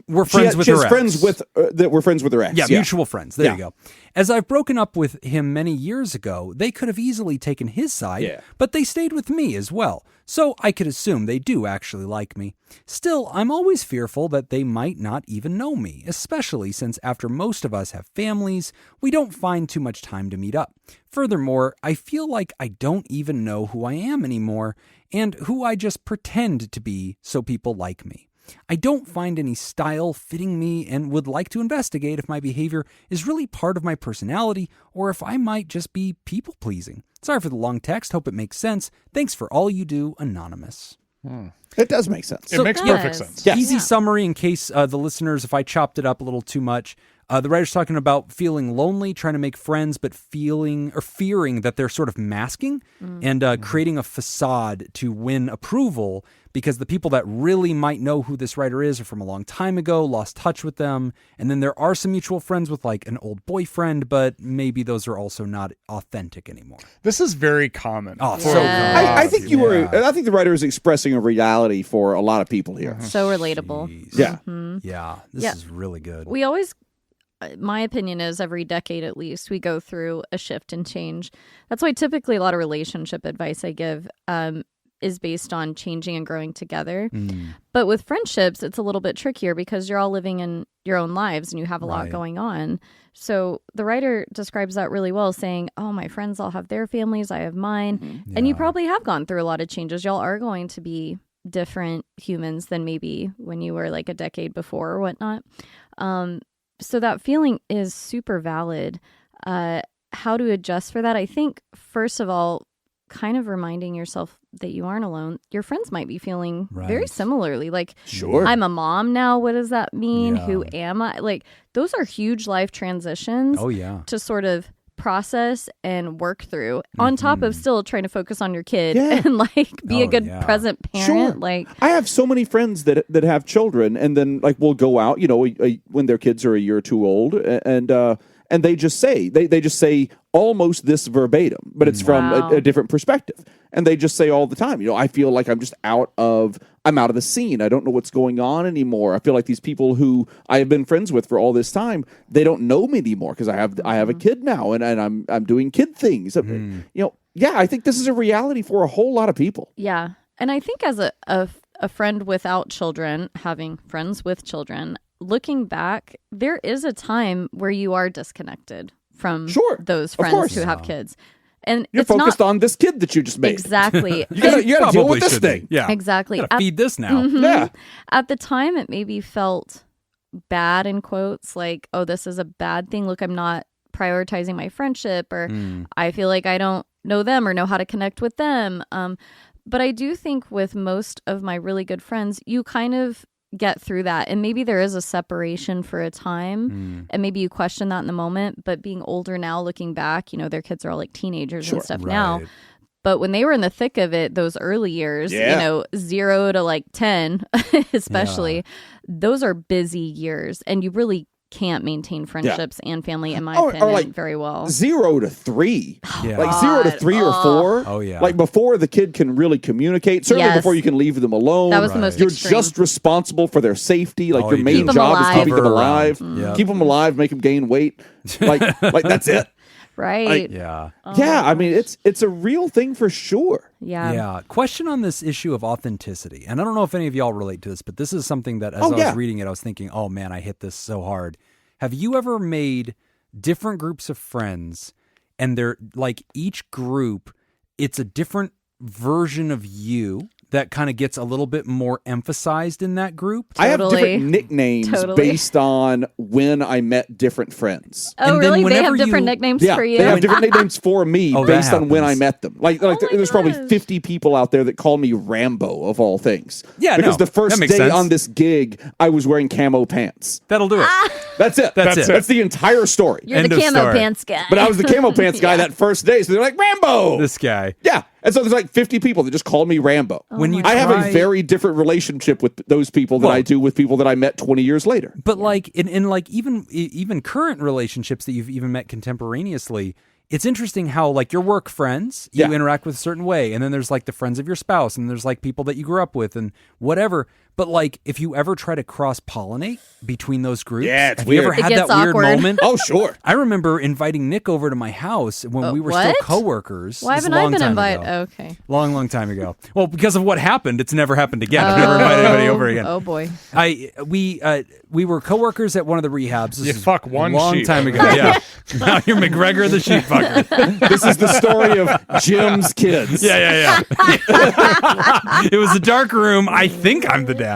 We're friends with she her has ex. friends with that were friends with her ex. Yeah, mutual friends. There Yeah. you go. As I've broken up with him many years ago, they could have easily taken his side, Yeah. but they stayed with me as well. So I could assume they do actually like me. Still, I'm always fearful that they might not even know me, especially since after most of us have families, we don't find too much time to meet up. Furthermore, I feel like I don't even know who I am anymore and who I just pretend to be so people like me. I don't find any style fitting me and would like to investigate if my behavior is really part of my personality or if I might just be people-pleasing. Sorry for the long text. Hope it makes sense. Thanks for all you do, Anonymous. It does make sense. It makes perfect sense. Yes. Easy summary in case the listeners, if I chopped it up a little too much. The writer's talking about feeling lonely, trying to make friends, but fearing that they're sort of masking and creating a facade to win approval because the people that really might know who this writer is are from a long time ago, lost touch with them. And then there are some mutual friends with like an old boyfriend, but maybe those are also not authentic anymore. This is very common. Oh, for so a common. lot I of think people. I think the writer is expressing a reality for a lot of people here. So relatable. Jeez. Yeah. Yeah, this Yeah. is really good. We always, my opinion is every decade at least, we go through a shift and change. That's why typically a lot of relationship advice I give is based on changing and growing together. But with friendships, it's a little bit trickier because you're all living in your own lives and you have a lot Right. going on. So the writer describes that really well, saying, oh, my friends all have their families, I have mine. And you probably have gone through a lot of changes. Y'all are going to be different humans than maybe when you were like a decade before or whatnot. So that feeling is super valid. How to adjust for that? I think, first of all, kind of reminding yourself that you aren't alone. Your friends might be feeling very Right. similarly. Like, Sure. I'm a mom now. What does that mean? Yeah. Who am I? Like, those are huge life transitions Oh, yeah. to sort of process and work through on top of still trying to focus on your kid Yeah. and like be a Oh, good yeah. present parent. Sure. Like, I have so many friends that have children, and then like we'll go out, when their kids are a year or two old, and they just say they just say almost this verbatim, but it's from Wow. a different perspective, and they just say all the time, I feel like I'm just out of the scene. I don't know what's going on anymore. I feel like these people who I have been friends with for all this time, they don't know me anymore because I have a kid now, and I'm doing kid things. Yeah, I think this is a reality for a whole lot of people. yeah. And I think as a friend without children, having friends with children, looking back, there is a time where you are disconnected from Sure. those Of friends course. who have kids. And You're it's focused not on this kid that you just made. exactly. You gotta deal Probably with this should be. thing. Yeah. Exactly. Gotta feed this now. Yeah. At the time, it maybe felt bad in quotes, like, oh, this is a bad thing. Look, I'm not prioritizing my friendship, or I feel like I don't know them or know how to connect with them. But I do think with most of my really good friends, you kind of get through that. And maybe there is a separation for a time. And maybe you question that in the moment. But being older now, looking back, their kids are all like teenagers and stuff now. Right. But when they were in the thick of it, those early years, Yeah. 0 to like 10, especially, those are busy years. And you really can't maintain friendships and family, in my opinion, or like very well. 0 to 3. Yeah. Like 0 to 3 or 4. Oh, yeah. Like before the kid can really communicate. Certainly Yes. before you can leave them alone. That was the most You're extreme. just responsible for their safety. Like your you main do. Keep 'em job is alive. keeping them Never alive. around. Yep. Keep them alive, make them gain weight. Like that's it. Right. Yeah. Yeah, I mean it's a real thing for sure. Yeah. Yeah. Question on this issue of authenticity. And I don't know if any of y'all relate to this, but this is something that as I was reading it, I was thinking, oh man, I hit this so hard. Have you ever made different groups of friends and they're like each group, it's a different version of you that kind of gets a little bit more emphasized in that group? I have Totally. different nicknames based on when I met different friends. Oh, And then really? They whenever have different you- nicknames Yeah, for you? they have different nicknames for me Oh, that based on when I happens. met them. Like my there's probably gosh. 50 people out there that call me Rambo of all things. Yeah, because no, the first that makes day sense. on this gig, I was wearing camo pants. That'll do it. That's it. That's it. That's the entire story. You're End the of camo story. pants guy. But I was the camo pants guy that first day, so they're like Rambo. This guy. Yeah. And so there's like 50 people that just call me Rambo. When you I have try- a very different relationship with those people than Well- I do with people that I met 20 years later. But like in like even current relationships that you've even met contemporaneously, it's interesting how like your work friends you Yeah. interact with a certain way, and then there's like the friends of your spouse, and there's like people that you grew up with and whatever. But like if you ever try to cross pollinate between those groups, Yeah, it's have you ever weird. It had gets that weird awkward. moment? Oh, sure. I remember inviting Nick over to my house when we were still what? coworkers. Why This is haven't a I long been time invited? ago. Okay. Long time ago. Well, because of what happened, it's never happened again. I've never invited anybody over again. Oh boy. We were coworkers at one of the rehabs. This You is fuck one a long sheep. time ago. Yeah. Now you're McGregor the sheep fucker. This is the story of Jim's kids. Yeah. It was a dark room. I think I'm the dad.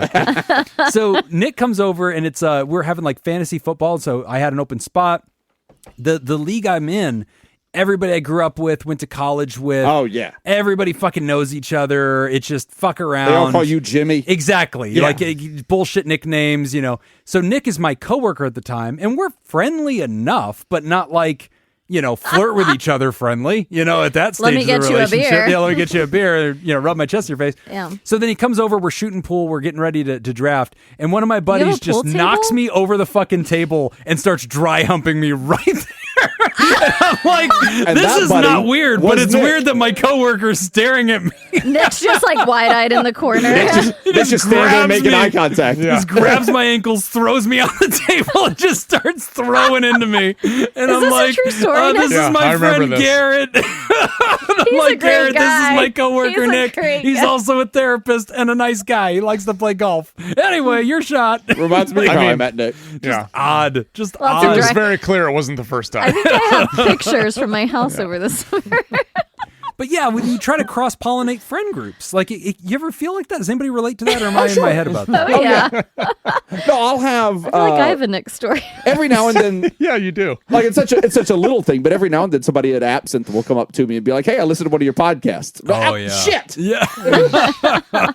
So Nick comes over and it's we're having like fantasy football. So I had an open spot. The league I'm in, everybody I grew up with, went to college with. Oh, yeah. Everybody fucking knows each other. It's just fuck around. They all call you Jimmy. Exactly. Yeah. Like bullshit nicknames, you know. So Nick is my coworker at the time, and we're friendly enough, but not like, you know, flirt with each other friendly, you know, at that stage Let me of the get you a relationship. beer. Yeah, let me get you a beer, you know, rub my chest in your face. Yeah. So then he comes over, we're shooting pool, we're getting ready to draft, and one of my have buddies a just pool knocks table? me over the fucking table and starts dry humping me right there. And I'm like, And this that is buddy not weird, but was it's Nick. weird that my coworker's staring at me. Nick's just like wide-eyed in the corner. They just stand there grabs making me. eye contact. Just grabs my ankles, throws me on the table, and just starts throwing into me. And I'm this a like, true story, this Nick? Yeah, is my I remember friend this. Garrett. I'm He's like, a great Garrett, this is guy. my coworker, He's a Nick. great He's guy. also a therapist and a nice guy. He likes to play golf. Anyway, your shot. Reminds me of I how I mean- met Nick. Yeah. Odd. Just Lots of odd. It was Direct- very clear it wasn't the first time. I think I have pictures from my house over the summer. But yeah, when you try to cross pollinate friend groups, like, you ever feel like that? Does anybody relate to that, or am I in my head about that? Oh, yeah. No, I'll have I feel like I have a Nick story. every now and then. Yeah, you do. Like it's such a little thing, but every now and then somebody at Absinthe will come up to me and be like, "Hey, I listened to one of your podcasts." Oh, yeah. Shit! Yeah.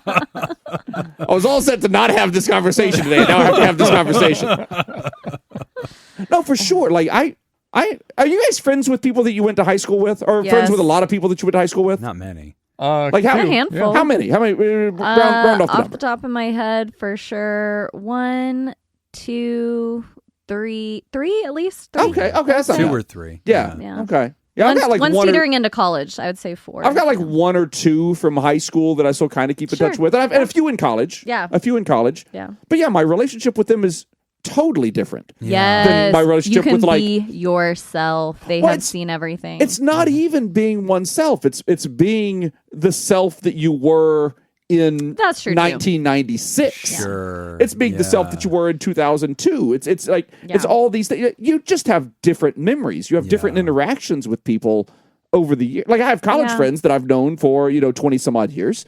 I was all set to not have this conversation today. Now I have to have this conversation. No, for sure. Like I are you guys friends with people that you went to high school with, or friends Yes. with a lot of people that you went to high school with? Not many. Like how A handful. How many? How many? Round off the Off number. the top of my head, for sure. 1, 2, 3 at least. 3. Okay, that's not 2 bad. or 3. Yeah. Yeah. Okay. Yeah, I've got like One's one. teetering into college. I would say 4. I've got like 1 or 2 from high school that I still kind of keep in Sure. touch with, and a few in college. Yeah. A few in college. Yeah. But yeah, my relationship with them is totally different. Yes. Than my relationship you can with, like- be yourself. They Well, have it's- seen everything. It's not even being oneself. It's being the self that you were in That's true, too. 1996. Sure. It's being the self that you were in 2002. It's like it's Yeah. all these things. You just have different memories. You have different Yeah. interactions with people over the years. Like I have college Yeah. friends that I've known for 20 some odd years.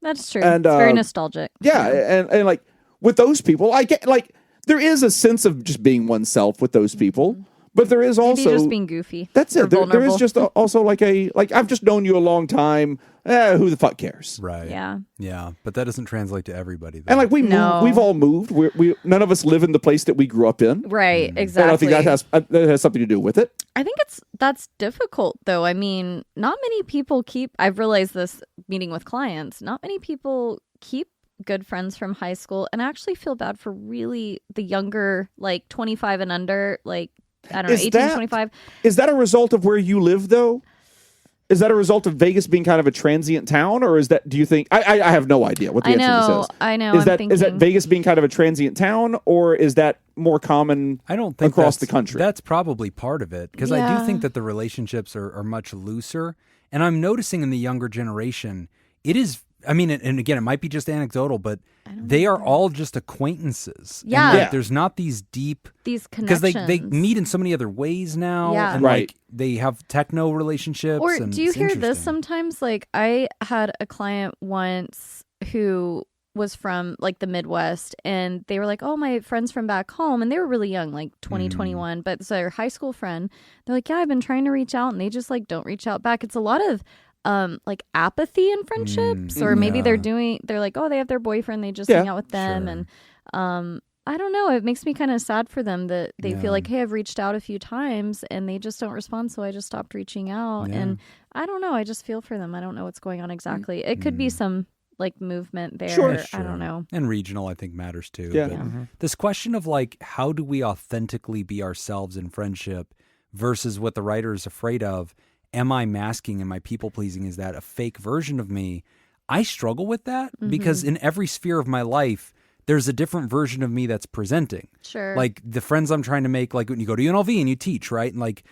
That's true. And, it's very uh, nostalgic. Yeah, and like with those people, I get like there is a sense of just being oneself with those people, but there is Maybe also just being goofy. that's or it. There is vulnerable. just also like I've just known you a long time. Who the fuck cares? Right. Yeah. Yeah. But that doesn't translate to everybody, though. And like No. we've all moved. We none of us live in the place that we grew up in. Right. And Exactly. I think that has something to do with it. I think that's difficult though. I mean, not many people keep. I've realized this meeting with clients. Not many people keep good friends from high school, and I actually feel bad for really the younger, like 25 and under, like, I don't know, 18 to 25. Is that a result of where you live, though? Is that a result of Vegas being kind of a transient town, or is that? Do you think? I have no idea what the answer to this is. I know. Is that Vegas being kind of a transient town, or is that more common? I don't think across the country. That's probably part of it, because I do think that the relationships are much looser, and I'm noticing in the younger generation, it is. I mean, and again, it might be just anecdotal, but they are all just acquaintances. Yeah. And, like, there's not these deep... These connections. Because they meet in so many other ways now. Yeah. And, like, they have techno relationships. Or and do you it's hear this interesting. sometimes? Like, I had a client once who was from, like, the Midwest, and they were like, oh, my friend's from back home, and they were really young, like 20, 21, but it's their high school friend. They're like, yeah, I've been trying to reach out, and they just, like, don't reach out back. It's a lot of... like apathy in friendships, or maybe they're like, oh, they have their boyfriend, they just hang out with them. Sure. And I don't know, it makes me kind of sad for them that they feel like, hey, I've reached out a few times and they just don't respond, so I just stopped reaching out. And I don't know, I just feel for them. I don't know what's going on exactly. It could be some like movement there. Sure. I don't know. And regional, I think, matters too. Yeah. But this question of, like, how do we authentically be ourselves in friendship versus what the writer is afraid of? Am I masking? Am I people pleasing? Is that a fake version of me? I struggle with that because in every sphere of my life, there's a different version of me that's presenting. Sure. Like the friends I'm trying to make, like when you go to UNLV and you teach, right? And like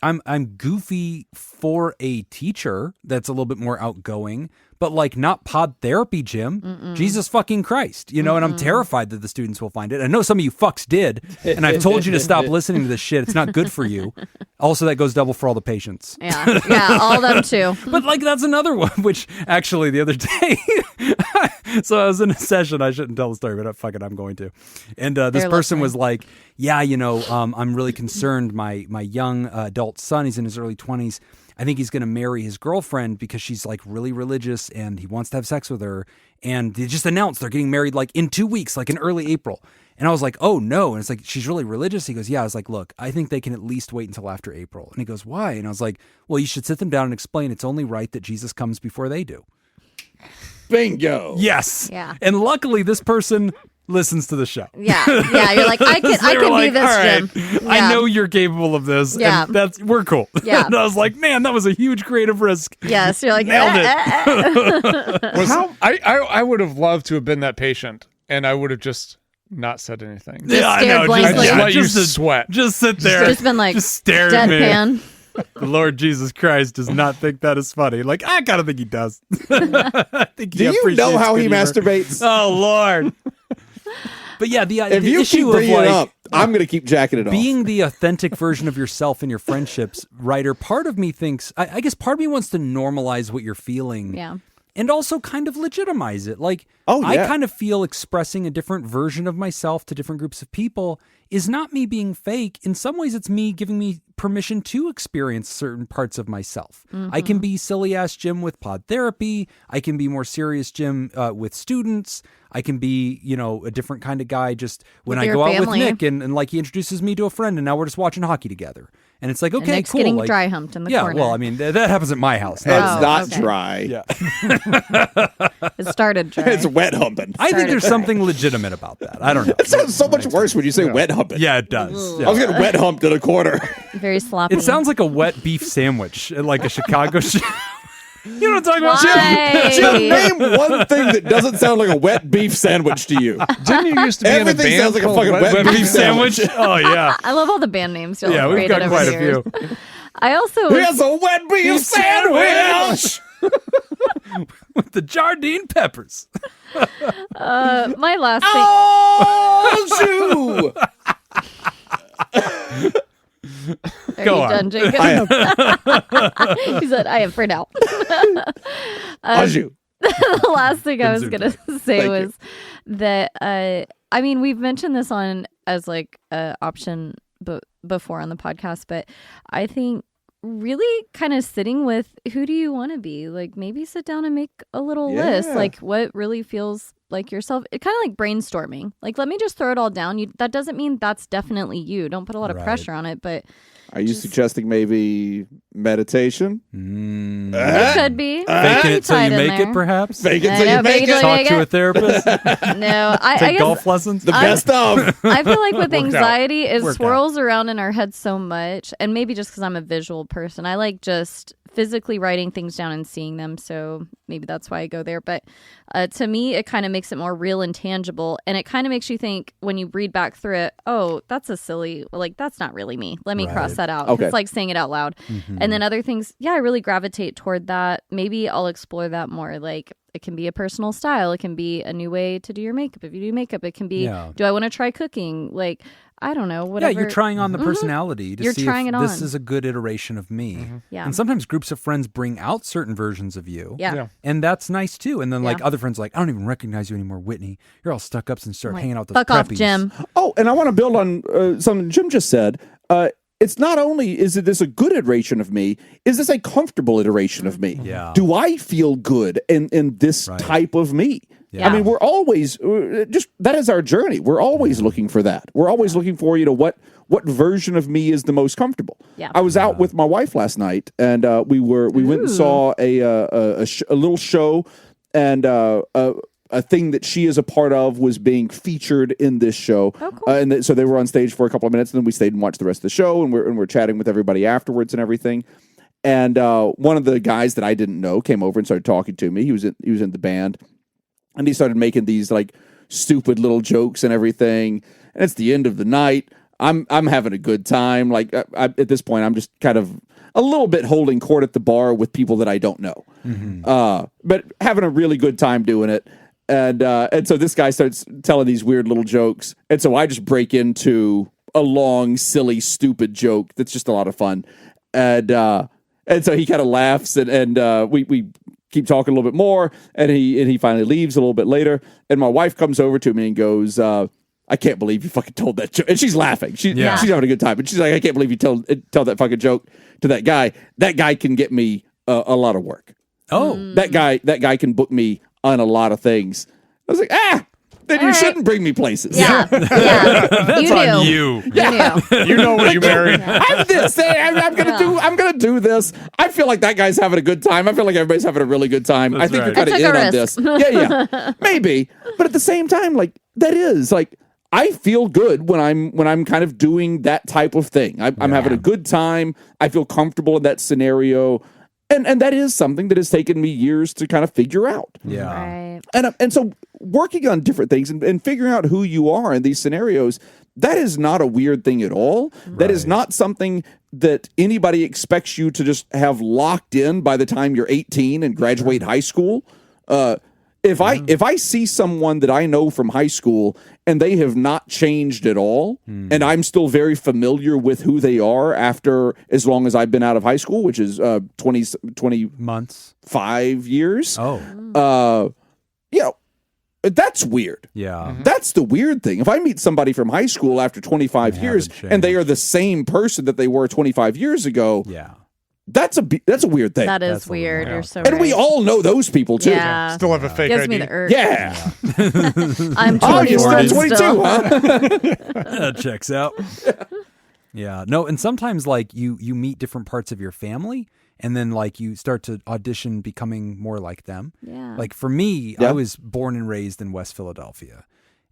I'm goofy for a teacher that's a little bit more outgoing, but like not pod therapy, Jim. Jesus fucking Christ, you know, and I'm terrified that the students will find it. I know some of you fucks did, and I've told you to stop listening to this shit. It's not good for you. Also, that goes double for all the patients. Yeah, all of them too. But like that's another one, which actually the other day, so I was in a session. I shouldn't tell the story, but fuck it, I'm going to. And this person was like, "Yeah, you know, I'm really concerned. My young adult son, he's in his early 20s. I think he's going to marry his girlfriend because she's like really religious and he wants to have sex with her. And they just announced they're getting married like in 2 weeks, like in early April." And I was like, oh no. And it's like, she's really religious. He goes, yeah. I was like, look, I think they can at least wait until after April. And he goes, why? And I was like, well, you should sit them down and explain it's only right that Jesus comes before they do. Bingo. Yes. Yeah. And luckily this person listens to the show. Yeah. You're like, I can like, be this, all right, Jim. Yeah. I know you're capable of this. Yeah. And we're cool. Yeah. And I was like, man, that was a huge creative risk. Yes. You're like, Nailed it. I would have loved to have been that patient, and I would have just not said anything. Just stared blankly. I just let you sweat. Just sit there. Just been like, just stare at me. deadpan. The Lord Jesus Christ does not think that is funny. Like, I kind of think he does. I think Do you know how he masturbates? Oh, Lord. But yeah, if the you issue keep bringing of like, it up, I'm going to keep jacking it off. Being the authentic version of yourself in your friendships, writer, part of me thinks, I guess part of me wants to normalize what you're feeling. Yeah. And also kind of legitimize it. Like, I kind of feel expressing a different version of myself to different groups of people is not me being fake. In some ways, it's me giving me permission to experience certain parts of myself. I can be silly ass Jim with pod therapy. I can be more serious Jim with students. I can be, you know, a different kind of guy just when I go out with Nick and like he introduces me to a friend and now we're just watching hockey together. And it's like, okay, Nick's cool. getting like, dry humped in the corner. Yeah, well, I mean, that happens at my house. It's not dry. Yeah. It started dry. It's wet humping. I think there's something legitimate about that. I don't know. It sounds so much worse when you say wet humping. Yeah, it does. Yeah. I was getting wet humped in a corner. Very sloppy. It sounds like a wet beef sandwich at like a Chicago show. You know what I'm talking about, Why? Jim, name one thing that doesn't sound like a wet beef sandwich to you. Didn't you used to be in a Everything band sounds like a called fucking wet beef sandwich? Oh, yeah. I love all the band names. Y'all Yeah, we've created got over quite the a years. few. I also Here's a wet beef sandwich. With the Jardine peppers. my last thing. Oh, shoe. Are Go you on. done, Jacob? I am. He said, I am for now. Ajou. The last thing I was going to say Thank was that, I mean, we've mentioned this on as like an option before on the podcast, but I think really kind of sitting with who do you want to be? Like maybe sit down and make a little list, like what really feels like yourself. It kind of like brainstorming. Like, let me just throw it all down. That doesn't mean that's definitely you. Don't put a lot of pressure on it, but Are you suggesting maybe Meditation. It could be. Faking it till you Tied in make it, there. perhaps. Fake it I till know, you make fake it till it. you Talk make to it. a therapist. No, I Take guess golf lessons. The best of. I feel like with anxiety, it Worked swirls around in our head so much, and maybe just because I'm a visual person, I like just physically writing things down and seeing them. So maybe that's why I go there. But to me, it kind of makes it more real and tangible, and it kind of makes you think when you read back through it, oh, that's a silly, like that's not really me. Let me cross that out. Okay. It's like saying it out loud. And then other things, yeah, I really gravitate toward that. Maybe I'll explore that more. Like it can be a personal style. It can be a new way to do your makeup. If you do makeup, it can be, do I want to try cooking? Like, I don't know, whatever. Yeah, you're trying on the personality to You're see trying if it this on. is a good iteration of me. Yeah. And sometimes groups of friends bring out certain versions of you. Yeah. And that's nice too. And then like Yeah. other friends are like, I don't even recognize you anymore, Whitney. You're all stuck up and start hanging out with those Fuck off, preppies. Jim. Oh, and I want to build on something Jim just said. It's not only is this a good iteration of me, is this a comfortable iteration of me? Yeah. Do I feel good in this type of me? Yeah. I mean, we're always just that is our journey. We're always looking for that. We're always looking for what version of me is the most comfortable. Yeah. I was out with my wife last night, and we went and saw a little show, and a thing that she is a part of was being featured in this show. Oh, cool. And so they were on stage for a couple of minutes, and then we stayed and watched the rest of the show, and we're chatting with everybody afterwards and everything. And one of the guys that I didn't know came over and started talking to me. He was in the band, and he started making these like stupid little jokes and everything. And it's the end of the night. I'm having a good time. Like at this point, I'm just kind of a little bit holding court at the bar with people that I don't know, but having a really good time doing it. And so this guy starts telling these weird little jokes, and so I just break into a long, silly, stupid joke that's just a lot of fun, and so he kind of laughs, and we keep talking a little bit more, and he finally leaves a little bit later, and my wife comes over to me and goes, I can't believe you fucking told that joke. And she's laughing. She's having a good time. But she's like, I can't believe you tell that fucking joke to that guy. That guy can get me a lot of work. Oh. That guy can book me on a lot of things. I was like, then you shouldn't bring me places. Yeah. That's on you. Yeah. You know what you married. I'm this. Hey, I'm gonna do this. I feel like that guy's having a good time. I feel like everybody's having a really good time. That's I think right. you're kind of I in took a on this. Yeah. Maybe. But at the same time, like that is like I feel good when I'm kind of doing that type of thing. I'm having a good time. I feel comfortable in that scenario. And that is something that has taken me years to kind of figure out. Yeah. Right. And so working on different things and figuring out who you are in these scenarios, that is not a weird thing at all. Right. That is not something that anybody expects you to just have locked in by the time you're 18 and graduate high school. If I see someone that I know from high school and they have not changed at all, and I'm still very familiar with who they are after as long as I've been out of high school, which is 20 months, 5 years. Oh, that's weird. Yeah. That's the weird thing. If I meet somebody from high school after 25 years and they are the same person that they were 25 years ago, that's a weird thing. That is That's weird. weird. You're so And right. we all know those people too. Yeah. Still have a fake Gives ID. me the urge. Yeah. I'm 21 Oh, you're still 22, still. huh? That checks out. Yeah. No, and sometimes like you meet different parts of your family and then like you start to audition becoming more like them. Yeah. Like for me, I was born and raised in West Philadelphia.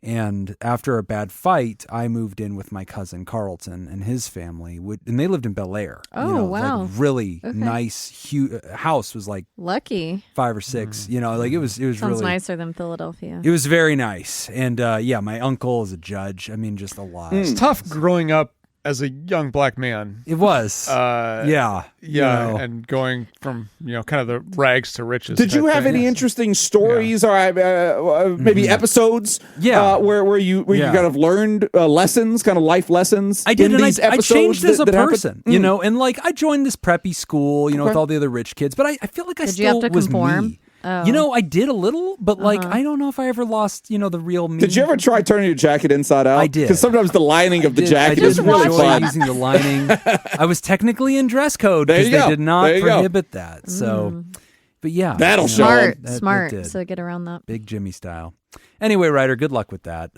And after a bad fight, I moved in with my cousin Carlton and his family, and they lived in Bel Air. Oh, wow. Like really nice, huge house was like Lucky. 5 or 6. You know, like it was Sounds really nicer than Philadelphia. It was very nice. And my uncle is a judge. I mean, just a lot. It's tough growing up as a young black man. It was. Yeah, you know. and going from kind of the rags to riches. Did you type have thing. any interesting stories or maybe episodes? Where you kind of learned lessons, kind of life lessons. I did, in and these I changed as a that happened? person, you know, and like I joined this preppy school, with all the other rich kids, but I feel like I Did you have still to was conform? me. Oh. I did a little, but like I don't know if I ever lost, the real me. Did you ever try turning your jacket inside out? I did. Because sometimes the lining of the jacket I is really enjoy fun. using the lining. I was technically in dress code There because you they go. did not There you go. prohibit that. So, but yeah, That'll show 'em. Smart. That Smart. did. So get around that. Big Jimmy style. Anyway, Ryder, good luck with that.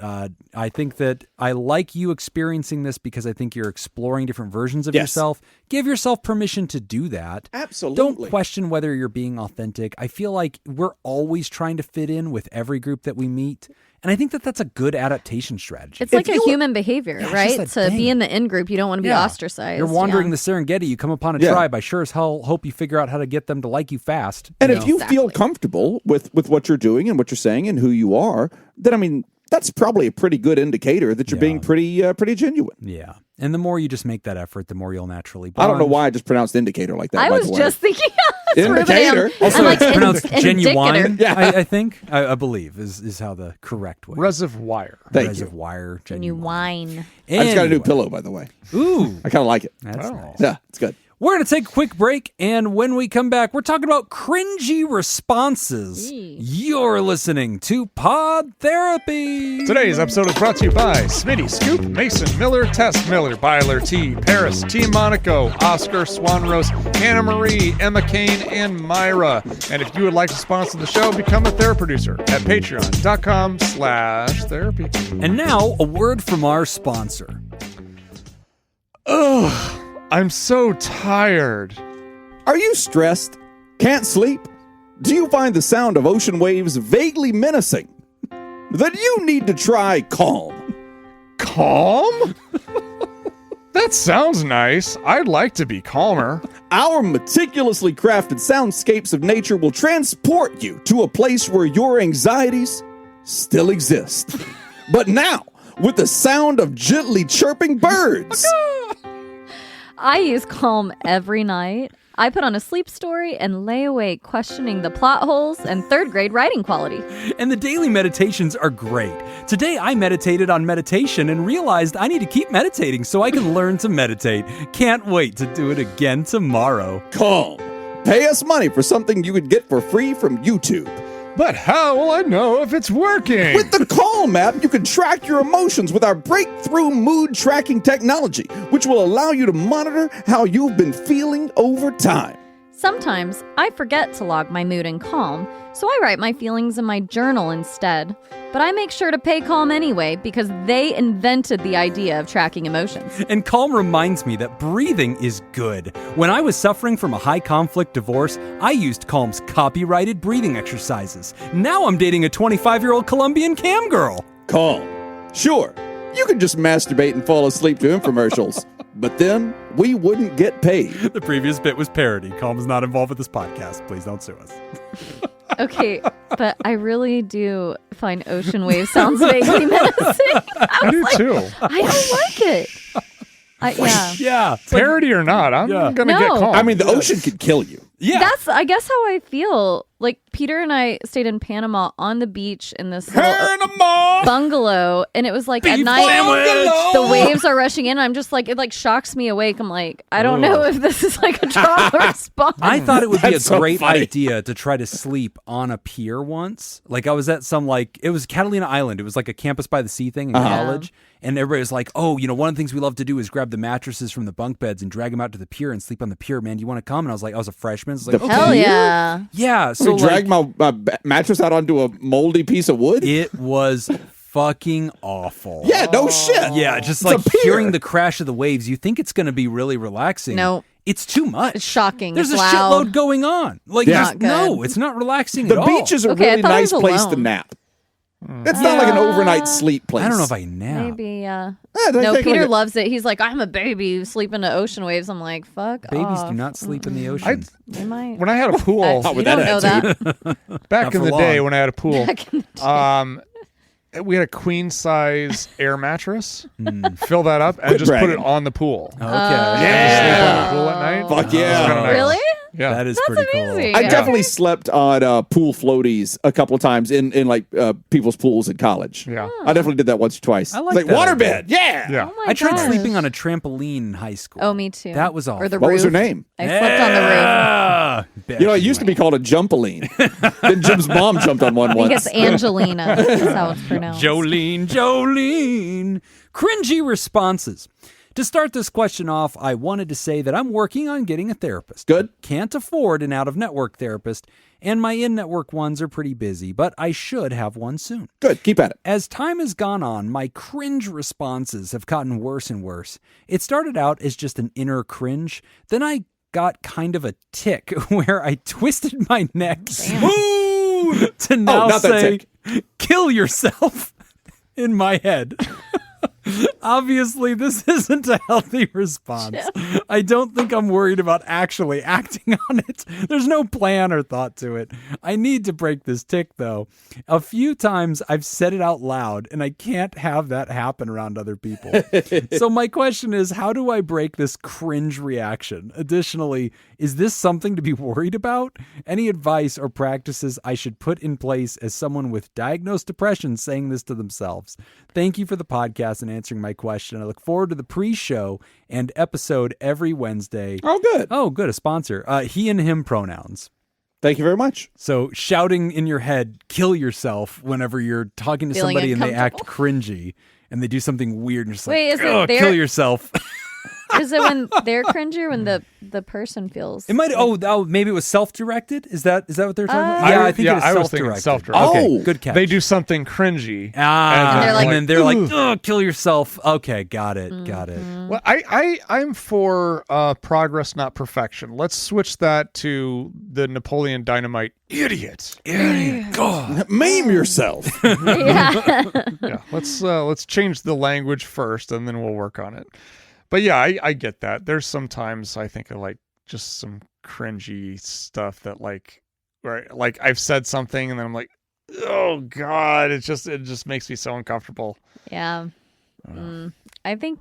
I think that I like you experiencing this because I think you're exploring different versions of yourself. Give yourself permission to do that. Absolutely. Don't question whether you're being authentic. I feel like we're always trying to fit in with every group that we meet. And I think that that's a good adaptation strategy. It's like a human behavior, right? To be in the in-group, you don't want to be ostracized. You're wandering the Serengeti. You come upon a tribe. I sure as hell hope you figure out how to get them to like you fast. And if you feel comfortable with what you're doing and what you're saying and who you are, then, I mean, that's probably a pretty good indicator that you're being pretty genuine. Yeah. And the more you just make that effort, the more you'll naturally bond. I don't know why I just pronounced indicator like that. I was just thinking indicator. Also, it's pronounced genuine, Yeah. I think. I believe is how the correct way. Reservoir. Reservoir. Genuine. I just got a new pillow, by the way. Ooh. I kind of like it. That's nice. Yeah, it's good. We're going to take a quick break, and when we come back, we're talking about cringy responses. You're listening to Pod Therapy. Today's episode is brought to you by Smitty, Scoop, Mason, Miller, Tess, Miller, Byler, T, Paris, Team Monaco, Oscar, Swanrose, Anna Marie, Emma Kane, and Myra. And if you would like to sponsor the show, become a therapy producer at patreon.com/therapy. And now, a word from our sponsor. Ugh. I'm so tired. Are you stressed? Can't sleep? Do you find the sound of ocean waves vaguely menacing? Then you need to try Calm. Calm? That sounds nice. I'd like to be calmer. Our meticulously crafted soundscapes of nature will transport you to a place where your anxieties still exist. But now, with the sound of gently chirping birds. I use Calm every night. I put on a sleep story and lay awake questioning the plot holes and third grade writing quality. And the daily meditations are great. Today I meditated on meditation and realized I need to keep meditating so I can learn to meditate. Can't wait to do it again tomorrow. Calm. Pay us money for something you could get for free from YouTube. But how will I know if it's working? With the Calm app, you can track your emotions with our breakthrough mood tracking technology, which will allow you to monitor how you've been feeling over time. Sometimes I forget to log my mood in Calm, so I write my feelings in my journal instead. But I make sure to pay Calm anyway because they invented the idea of tracking emotions. And Calm reminds me that breathing is good. When I was suffering from a high-conflict divorce, I used Calm's copyrighted breathing exercises. Now I'm dating a 25-year-old Colombian cam girl. Calm. Sure, you could just masturbate and fall asleep to infomercials, but then we wouldn't get paid. The previous bit was parody. Calm is not involved with this podcast. Please don't sue us. Okay, but I really do find ocean wave sounds vaguely menacing. I do too. I don't like it. Yeah. Parody or not, I'm going to get calm. I mean, the ocean could kill you. Yeah. That's, I guess, how I feel. Like, Peter and I stayed in Panama on the beach in this little bungalow, and it was like at night, the waves are rushing in, and I'm just like, it like shocks me awake. I'm like, I don't know if this is like a trauma response. I thought it would be a so great funny. idea to try to sleep on a pier once. Like I was at some it was Catalina Island. It was like a campus by the sea thing in college. And everybody was like, oh, one of the things we love to do is grab the mattresses from the bunk beds and drag them out to the pier and sleep on the pier. Man, you want to come? And I was like, I was a freshman. I was like, okay. Hell yeah. Yeah. So drag my mattress out onto a moldy piece of wood? It was fucking awful. Yeah, no shit. Yeah, just It's like a pier. hearing the crash of the waves. You think it's going to be really relaxing. No. It's too much. It's shocking. There's It's a loud. shitload going on. Like, Yeah. just, no, it's not relaxing The at all. beach is a Okay, I really thought I nice was place to alone. nap. It's not like an overnight sleep place. I don't know if I nap. Maybe, they no, take Peter like a- loves it. He's like, I'm a baby sleeping to ocean waves. I'm like, fuck Babies off. do not sleep in the ocean. They might. when I had a pool, You with don't that know that. back Not in for the day long. when I had a pool, Back in the day. we had a queen size air mattress. Fill that up and Quit just put bragging. it on the pool. Okay. Sleep on the pool at night. Fuck yeah. Kinda nice. Really? Yeah. That is That's pretty amazing. cool. I definitely slept on pool floaties a couple of times in like people's pools in college. Yeah. I definitely did that once or twice. I like It's that waterbed. Yeah. Yeah. Oh my I tried gosh. sleeping on a trampoline in high school. Oh, me too. That was awful. Or the What roof. was her name? I slept on the roof. You know, it used to be called a jumpaline. Then Jim's mom jumped on one I think once. it's Angelina. That's how it's pronounced. Jolene. Cringy responses. To start this question off, I wanted to say that I'm working on getting a therapist. Good. Can't afford an out-of-network therapist, and my in-network ones are pretty busy, but I should have one soon. Good. Keep at it. As time has gone on, my cringe responses have gotten worse and worse. It started out as just an inner cringe. Then I got kind of a tick where I twisted my neck smooth to now say, kill yourself in my head. Obviously, this isn't a healthy response. I don't think I'm worried about actually acting on it. There's no plan or thought to it. I need to break this tick, though. A few times I've said it out loud, and I can't have that happen around other people. So my question is, how do I break this cringe reaction? Additionally, is this something to be worried about? Any advice or practices I should put in place as someone with diagnosed depression saying this to themselves? Thank you for the podcast and answering my question. I look forward to the pre-show and episode every Wednesday. Oh, good. Oh, good. A sponsor. He and him pronouns. Thank you very much. So shouting in your head, kill yourself whenever you're talking to Feeling somebody and they act cringy and they do something weird and you're just Wait, like, is it their- kill yourself. Is it when they're cringy or when the person feels? It might. Oh, maybe it was self-directed. Is that what they're talking about? I I think it was was self-directed. thinking self-directed. Oh. Okay, good catch. They do something cringy. And And then they're like, "Ugh." oh, kill yourself. Okay, got it. Well, I'm for progress, not perfection. Let's switch that to the Napoleon Dynamite idiot. Maim yourself. Yeah. Yeah, let's change the language first, and then we'll work on it. But yeah, I get that. There's sometimes I think of like just some cringy stuff that like I've said something and then I'm like, oh God, it just makes me so uncomfortable. Yeah. I think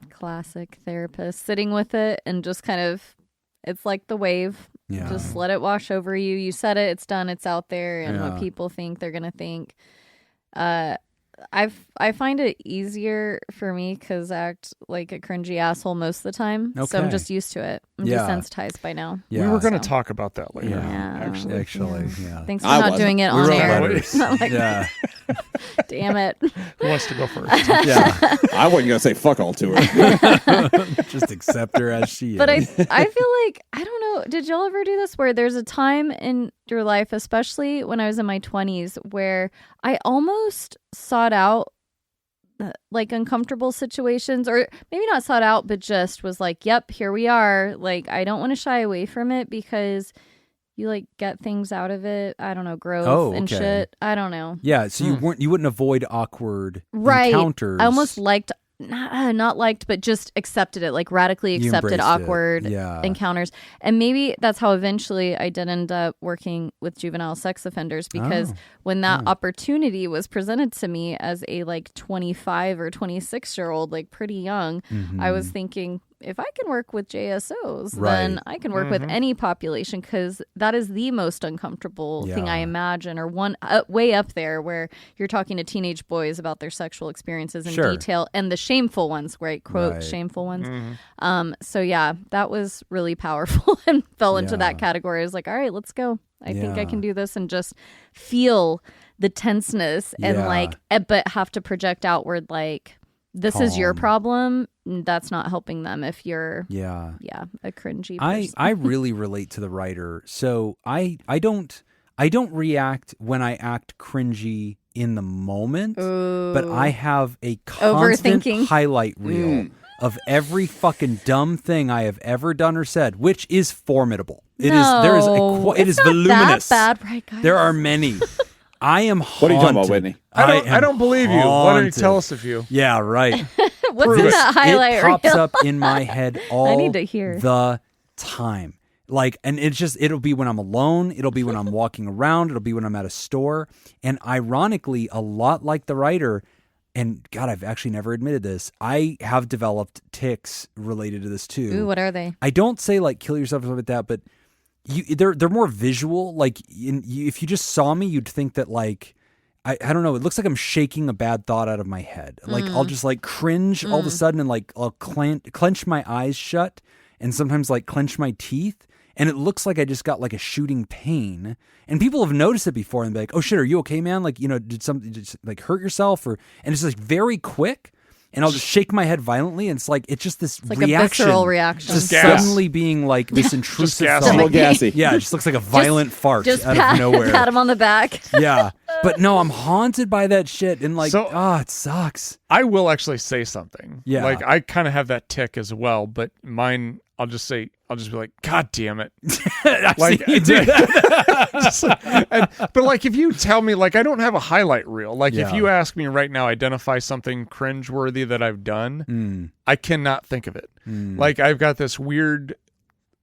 classic therapist, sitting with it and just kind of, it's like the wave. Yeah. Just let it wash over you. You said it, it's done, it's out there, and Yeah. what people think, they're going to think. I find it easier for me because I act like a cringy asshole most of the time. So I'm Okay. just used to it. I'm Yeah. desensitized by now. Yeah. We were going to So- talk about that later. Yeah. Actually. Yeah. Thanks for I not wasn't. doing it We on wrote air. letters. Not like, Yeah. damn it. Who wants to go first? Yeah. I wasn't going to say fuck all to her. Just accept her as she is. But I feel like, I don't know, did y'all ever do this where there's a time in your life, especially when I was in my 20s, where I almost sought out like uncomfortable situations, or maybe not sought out, but just was like, yep, here we are. Like, I don't want to shy away from it because you like get things out of it. I don't know, growth and okay. shit. I don't know. Yeah, so you wouldn't avoid awkward Right. encounters. I almost liked, not liked, but just accepted it, like radically You accepted embraced it. awkward Yeah. encounters. And maybe that's how eventually I did end up working with juvenile sex offenders, because when that opportunity was presented to me as a like 25 or 26-year-old, like pretty young, I was thinking, if I can work with JSOs, then Right. I can work with any population, because that is the most uncomfortable thing I Yeah. imagine, or one way up there where you're talking to teenage boys about their sexual experiences in Sure. detail, and the shameful ones, right? Quote, Right. shameful ones. So yeah, that was really powerful and fell into Yeah. that category. I was like, all right, let's go. I think I Yeah. can do this, and just feel the tenseness and Yeah. like, but have to project outward like, this is your Calm. problem. That's not helping them if you're, Yeah. a cringy I person. really relate to the writer. So I don't react when I act cringy in the moment, but I have a constant Overthinking. highlight reel of every fucking dumb thing I have ever done or said, which is formidable. It is voluminous. That bad, right, guys? There are many. I am haunted. What are you talking about, Whitney? I don't believe you. Why don't you haunted. tell us a few? Yeah, right. What's in that highlight It pops reel? up in my head all need to hear. the time. Like, and it'll be when I'm alone. It'll be when I'm walking around. It'll be when I'm at a store. And ironically, a lot like the writer, and God, I've actually never admitted this, I have developed tics related to this too. Ooh, what are they? I don't say like kill yourself or something like that, but they're more visual. Like if you just saw me, you'd think that like, I don't know. It looks like I'm shaking a bad thought out of my head. Like I'll just like cringe all of a sudden, and like I'll clench my eyes shut, and sometimes like clench my teeth, and it looks like I just got like a shooting pain. And people have noticed it before and be like, "Oh shit, are you okay, man? Like, did something just like hurt yourself?" And it's like very quick. and I'll just shake my head violently, and it's like this like reaction, a visceral reaction. just gas. suddenly being like this intrusive gas. thought. A little gassy. Yeah, it just looks like a violent fart Just out of nowhere. pat him on the back. Yeah, but no, I'm haunted by that shit, and like, So- it sucks. I will actually say something. Yeah. Like I kind of have that tick as well, but mine, I'll just be like, God damn it. Like, you do that. just but like, if you tell me, like, I don't have a highlight reel. Like, if Yeah. you ask me right now, identify something cringeworthy that I've done, I cannot think of it. Like, I've got this weird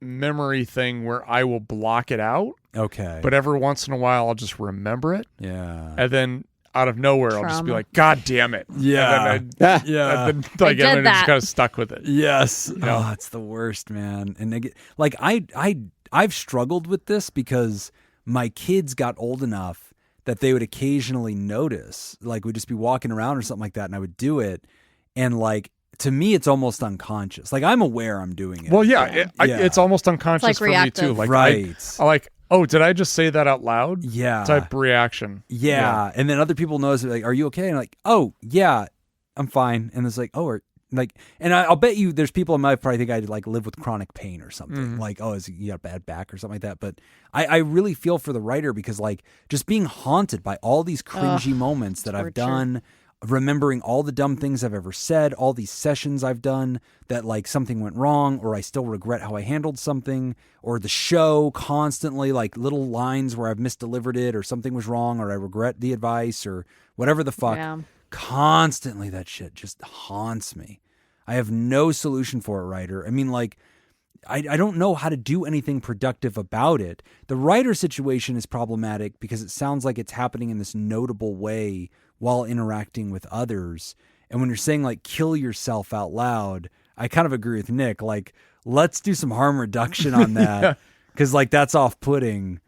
memory thing where I will block it out, Okay, but every once in a while, I'll just remember it, yeah, and then out of nowhere, I'll just be Trauma. like, God damn it. Yeah. And then yeah. and then, like, did and then that. just kind of stuck with it. Yes. know? Oh, it's the worst, man. And like I've struggled with this because my kids got old enough that they would occasionally notice, like we'd just be walking around or something like that, and I would do it, and like to me, it's almost unconscious. Like I'm aware I'm doing it. Well, yeah, it's almost unconscious It's like for me too. reactive. Like, Right. I like, oh, did I just say that out loud? Yeah. Type reaction. Yeah. And then other people notice, like, are you okay? And I'm like, oh, yeah, I'm fine. And it's like, and I'll bet you there's people in my life probably think I like live with chronic pain or something. Like, oh, you got a bad back or something like that. But I really feel for the writer because like just being haunted by all these cringy moments that I've torture. done, remembering all the dumb things I've ever said, all these sessions I've done that like something went wrong or I still regret how I handled something, or the show constantly like little lines where I've misdelivered it or something was wrong or I regret the advice or whatever the fuck. Yeah. Constantly that shit just haunts me. I have no solution for it, writer. I mean, like, I don't know how to do anything productive about it. The writer situation is problematic because it sounds like it's happening in this notable way while interacting with others. And when you're saying like kill yourself out loud, I kind of agree with Nick. Like, let's do some harm reduction on that because like that's off-putting.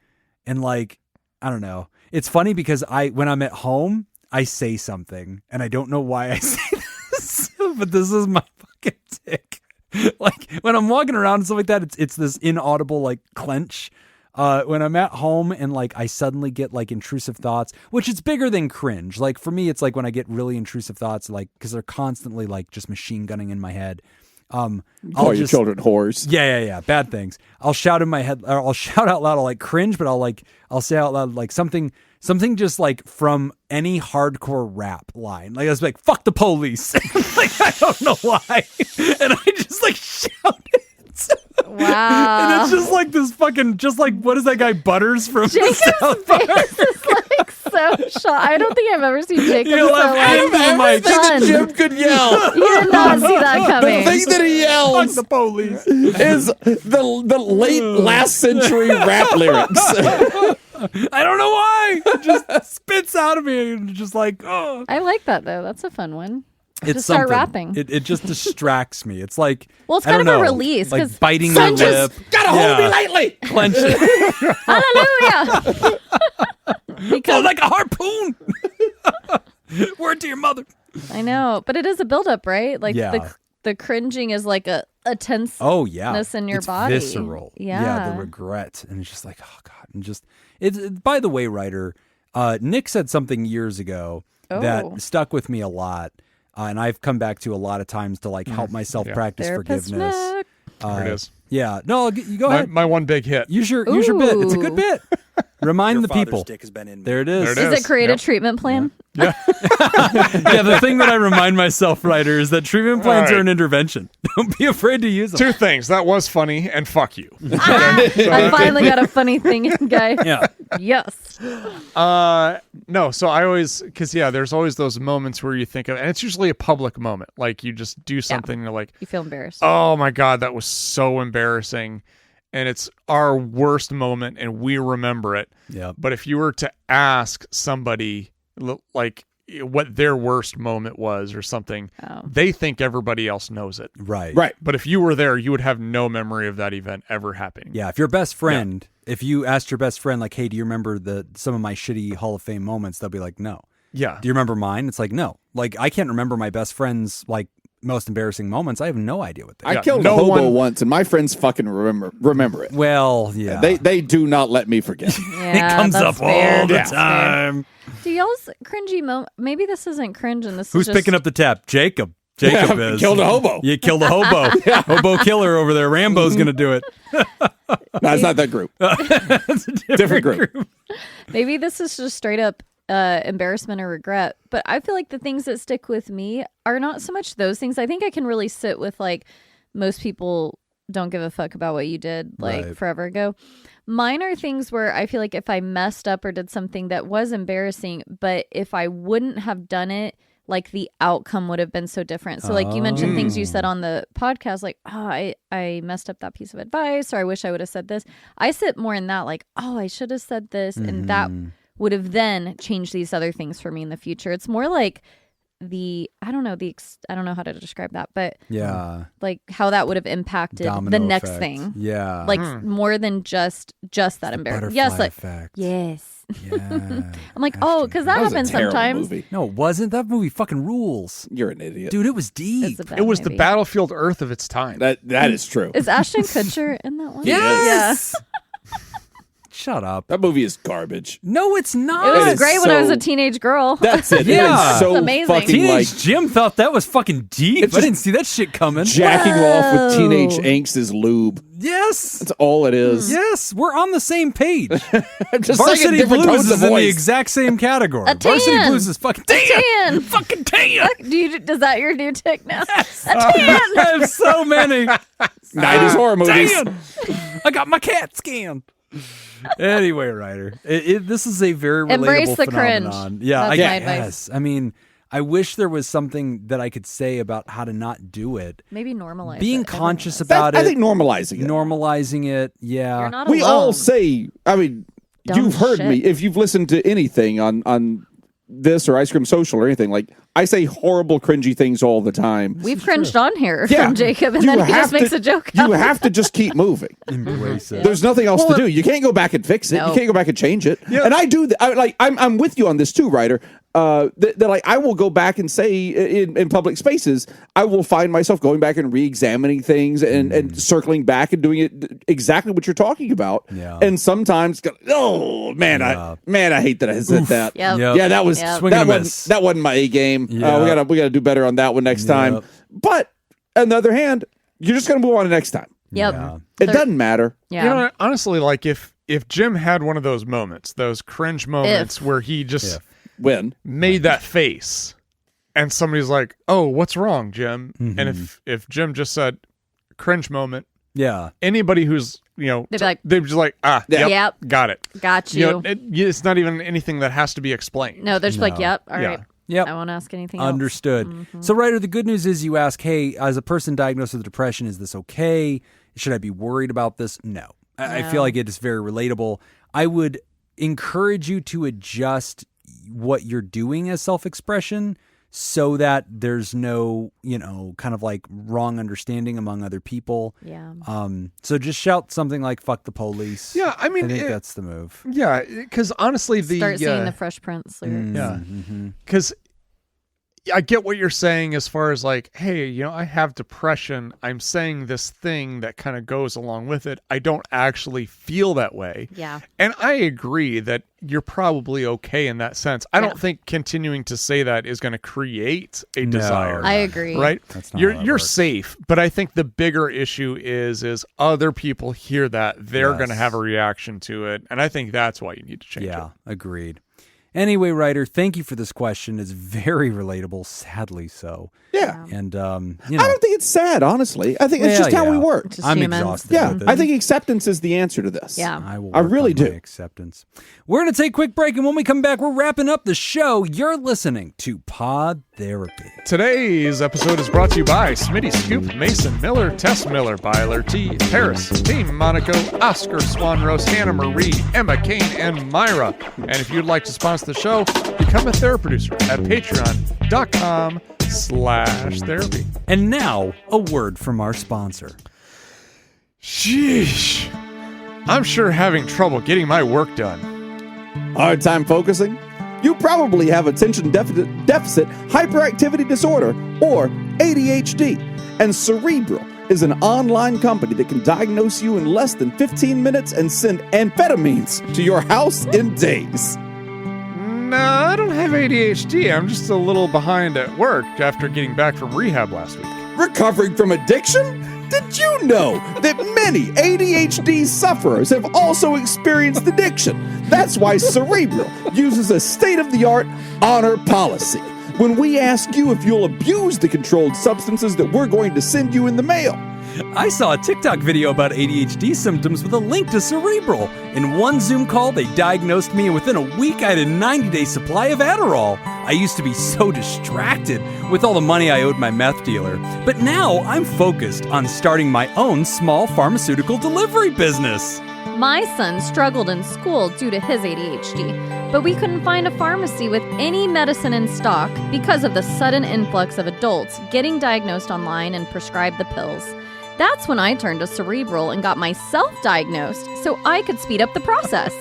And like, I don't know. It's funny because when I'm at home, I say something and I don't know why I say this, but this is my fucking tick. Like when I'm walking around and stuff like that, it's this inaudible like clench. When I'm at home and like I suddenly get like intrusive thoughts, which is bigger than cringe. Like for me, it's like when I get really intrusive thoughts, like because they're constantly like just machine gunning in my head. Call your children whores. Yeah. Bad things. I'll shout in my head, or I'll shout out loud. I'll like cringe, but I'll say out loud like something just like from any hardcore rap line. Like I was like, "Fuck the police." Like I don't know why, and I just like shout it. Wow. And it's just like this fucking, just like, what is that guy Butters from Jacob's South Park? face is like so shocked. I don't think I've ever seen Jacob You so laugh like into the mic. stunned. Jim could yell. You did not see that The coming. thing that he Fuck yells the police. is the late last century rap lyrics. I don't know why. It just spits out of me and just like, oh. I like that though. That's a fun one. It's Just start something. rapping. It just distracts me. It's like, Well, it's I kind don't of a know, release, like 'cause biting your Sun lip. just Gotta hold me lightly. Clench it. Hallelujah. Feel Because like a harpoon. Word to your mother. I know, but it is a buildup, right? Like Yeah. the cringing is like a tense. Oh yeah, in your it's body. visceral. Yeah. The regret, and it's just like, oh god, and just by the way, writer, Nick said something years ago Oh. that stuck with me a lot, and I've come back to a lot of times to like help myself practice Therapist forgiveness. Nick. There it is. Yeah, no, you go ahead. My one big hit. Use your bit. It's a good Ooh. bit. Remind the people. Dick has been in me. There it is. There it Does is. it create Yep. a treatment plan? Yeah, the thing that I remind myself, writer, is that treatment plans All right. are an intervention. Don't be afraid to use them. Two things. That was funny, and fuck you. I finally got a funny thing, guy. Yeah. Yes. No, so I always, because there's always those moments where you think of, and it's usually a public moment. Like you just do something, and you're like, You feel embarrassed. oh my God, that was so embarrassing. And it's our worst moment, and we remember it. Yeah. But if you were to ask somebody, like, what their worst moment was or something, they think everybody else knows it. Right. But if you were there, you would have no memory of that event ever happening. Yeah, if your best friend, if you asked your best friend, like, hey, do you remember some of my shitty Hall of Fame moments? They'll be like, no. Yeah. Do you remember mine? It's like, no. Like, I can't remember my best friend's, like, most embarrassing moments. I have no idea what they are. I killed a hobo once, and my friends fucking remember it. Well, yeah. They do not let me forget. Yeah, it comes that's up fair. all the That's fair. time. Do y'all's cringy moment? Maybe this isn't cringe, and this Who's is just... picking up the tab? Jacob. Jacob is. Killed a hobo. You killed a hobo. Hobo killer over there. Rambo's going to do it. No, it's not that group. It's a Different group. Maybe this is just straight up embarrassment or regret, but I feel like the things that stick with me are not so much those things. I think I can really sit with like most people don't give a fuck about what you did like forever ago. Mine are things where I feel like if I messed up or did something that was embarrassing, but if I wouldn't have done it, like the outcome would have been so different. So like you mentioned things you said on the podcast, like, oh, I messed up that piece of advice, or I wish I would have said this. I sit more in that like, oh, I should have said this. And that would have then changed these other things for me in the future. It's more like I don't know how to describe that, but like how that would have impacted Domino the next effect. thing. Yeah. Like more than just that embarrassment. Yes, like effect. yes. Yeah. I'm like, oh, because that was a happens terrible sometimes. movie. No, it wasn't. That movie fucking rules. You're an idiot. Dude, it was deep. It's a bad It was the movie. Battlefield Earth of its time. That is true. Is Ashton Kutcher in that one? Yes. Shut up. That movie is garbage. No, it's not. It It was is great when I was so- a teenage girl. That's it. Yeah. It is so It's amazing. fucking Teenage like Jim thought that was fucking deep. It's I just didn't see that shit coming. jacking off with teenage Whoa. angst is lube. Yes. That's all it is. Yes, we're on the same page. I'm just Varsity singing different Blues tones is of in the voice. exact same category. A Varsity tan. Blues is fucking tan. Fucking tan. Is that your new tick now? I have so many. 90s horror movies. Dan. I got my cat scanned. Anyway, Ryder, this is a very relatable Embrace the cringe. phenomenon. Yeah, That's I my advice. guess. I mean, I wish there was something that I could say about how to not do it. Maybe normalize Being it. conscious Everyone about I it, think normalizing it. normalizing it. Yeah, You're not We alone. all say, I mean, Dumb you've heard shit. me. If you've listened to anything on this or Ice Cream Social or anything, like I say horrible, cringy things all the time. We've cringed on here Yeah. from Jacob, and You then he have just makes to- a joke. You out of have to just keep moving. embrace it. There's nothing else to do. You can't go back and fix it. No. You can't go back and change it. And I do. I'm with you on this too, Ryder. That like I will go back and say in public spaces, I will find myself going back and re-examining things and circling back and doing it exactly what you're talking about. Yeah. And sometimes, oh man, I hate that I said that. Yep. Yep. Yeah, that was Yep. Swing and a that miss. wasn't my A game. Yeah. We gotta do better on that one next time. Yep. But on the other hand, you're just gonna move on to next time. Yep. Yeah. It doesn't matter. Yeah. You know what? Honestly, like if Jim had one of those moments, those cringe moments where he just When made that face and somebody's like, oh, what's wrong, Jim? And if Jim just said cringe moment, Yeah. anybody who's, you know, They'd be like, they'd be just like, Yep. got it. got You you. know, it's not even anything that has to be explained. No, they're just like, yep, all Yeah. right. Yep. I won't ask anything else. Understood. So, Ryder, the good news is you ask, hey, as a person diagnosed with depression, is this okay? Should I be worried about this? No. I feel like it is very relatable. I would encourage you to adjust what you're doing as self-expression so that there's no, kind of like wrong understanding among other people. Yeah. So just shout something like "fuck the police." Yeah, I mean, I think that's the move. Yeah, because honestly, Start singing the Fresh Prince lyrics. Yeah, because I get what you're saying as far as like, hey, I have depression. I'm saying this thing that kind of goes along with it. I don't actually feel that way. Yeah. And I agree that you're probably okay in that sense. I don't think continuing to say that is going to create a desire. I agree. Right? That's not how that You're works. safe, but I think the bigger issue is other people hear that, they're Yes. going to have a reaction to it, and I think that's why you need to change it. Yeah, agreed. Anyway, Ryder, thank you for this question. It's very relatable, sadly so. Yeah. And, I don't think it's sad, honestly. I think it's just how we work. Just I'm humans. exhausted. Yeah, with it. I think acceptance is the answer to this. Yeah. I really work on do. my acceptance. We're going to take a quick break, and when we come back, we're wrapping up the show. You're listening to Pod Therapy. Today's episode is brought to you by Smitty Scoop, Mason Miller, Tess Miller, Byler T, Paris, Team Monaco, Oscar Swanrose, Hannah Marie, Emma Kane, and Myra. And if you'd like to sponsor the show, become a therapy producer at patreon.com/therapy. And now, a word from our sponsor. Sheesh. I'm sure having trouble getting my work done. Hard time focusing? You probably have attention deficit hyperactivity disorder, or ADHD. And Cerebral is an online company that can diagnose you in less than 15 minutes and send amphetamines to your house in days. No, I don't have ADHD. I'm just a little behind at work after getting back from rehab last week. Recovering from addiction? Did you know that many ADHD sufferers have also experienced addiction? That's why Cerebral uses a state-of-the-art honor policy. When we ask you if you'll abuse the controlled substances that we're going to send you in the mail. I saw a TikTok video about ADHD symptoms with a link to Cerebral. In one Zoom call, they diagnosed me, and within a week, I had a 90-day supply of Adderall. I used to be so distracted with all the money I owed my meth dealer. But now I'm focused on starting my own small pharmaceutical delivery business. My son struggled in school due to his ADHD, but we couldn't find a pharmacy with any medicine in stock because of the sudden influx of adults getting diagnosed online and prescribed the pills. That's when I turned to Cerebral and got myself diagnosed so I could speed up the process.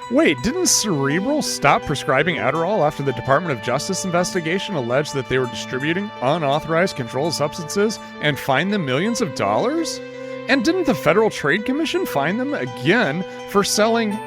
Wait, didn't Cerebral stop prescribing Adderall after the Department of Justice investigation alleged that they were distributing unauthorized controlled substances and fined them millions of dollars? And didn't the Federal Trade Commission fine them again for selling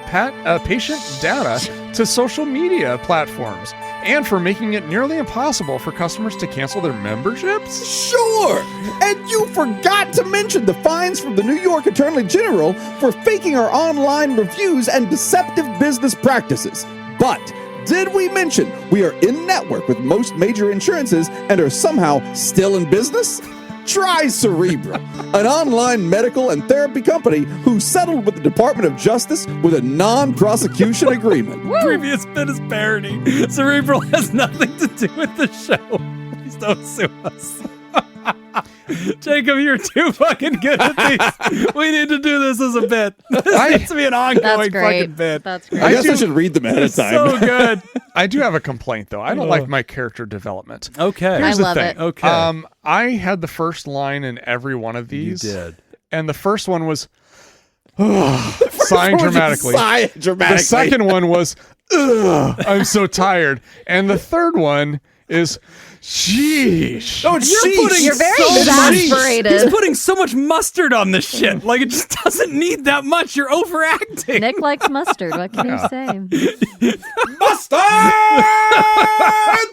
patient data to social media platforms and for making it nearly impossible for customers to cancel their memberships? Sure! And you forgot to mention the fines from the New York Attorney General for faking our online reviews and deceptive business practices. But did we mention we are in network with most major insurances and are somehow still in business? Try Cerebral, an online medical and therapy company who settled with the Department of Justice with a non-prosecution agreement. Previous bit is parody. Cerebral has nothing to do with the show. Please don't sue us. Jacob, you're too fucking good at these. We need to do this as a bit. This needs to be an ongoing fucking bit. That's great. I guess I should read them ahead of time. So good. I do have a complaint, though. I don't like my character development. Okay. I Here's the love thing. it. Okay. I had the first line in every one of these. You did. And the first one was sighing dramatically. Sigh dramatically. The second one was, ugh, I'm so tired. And the third one is, sheesh. Oh, You're very exasperated. He's putting so much mustard on this shit. Like, it just doesn't need that much. You're overacting. Nick likes mustard. What can you say? Mustard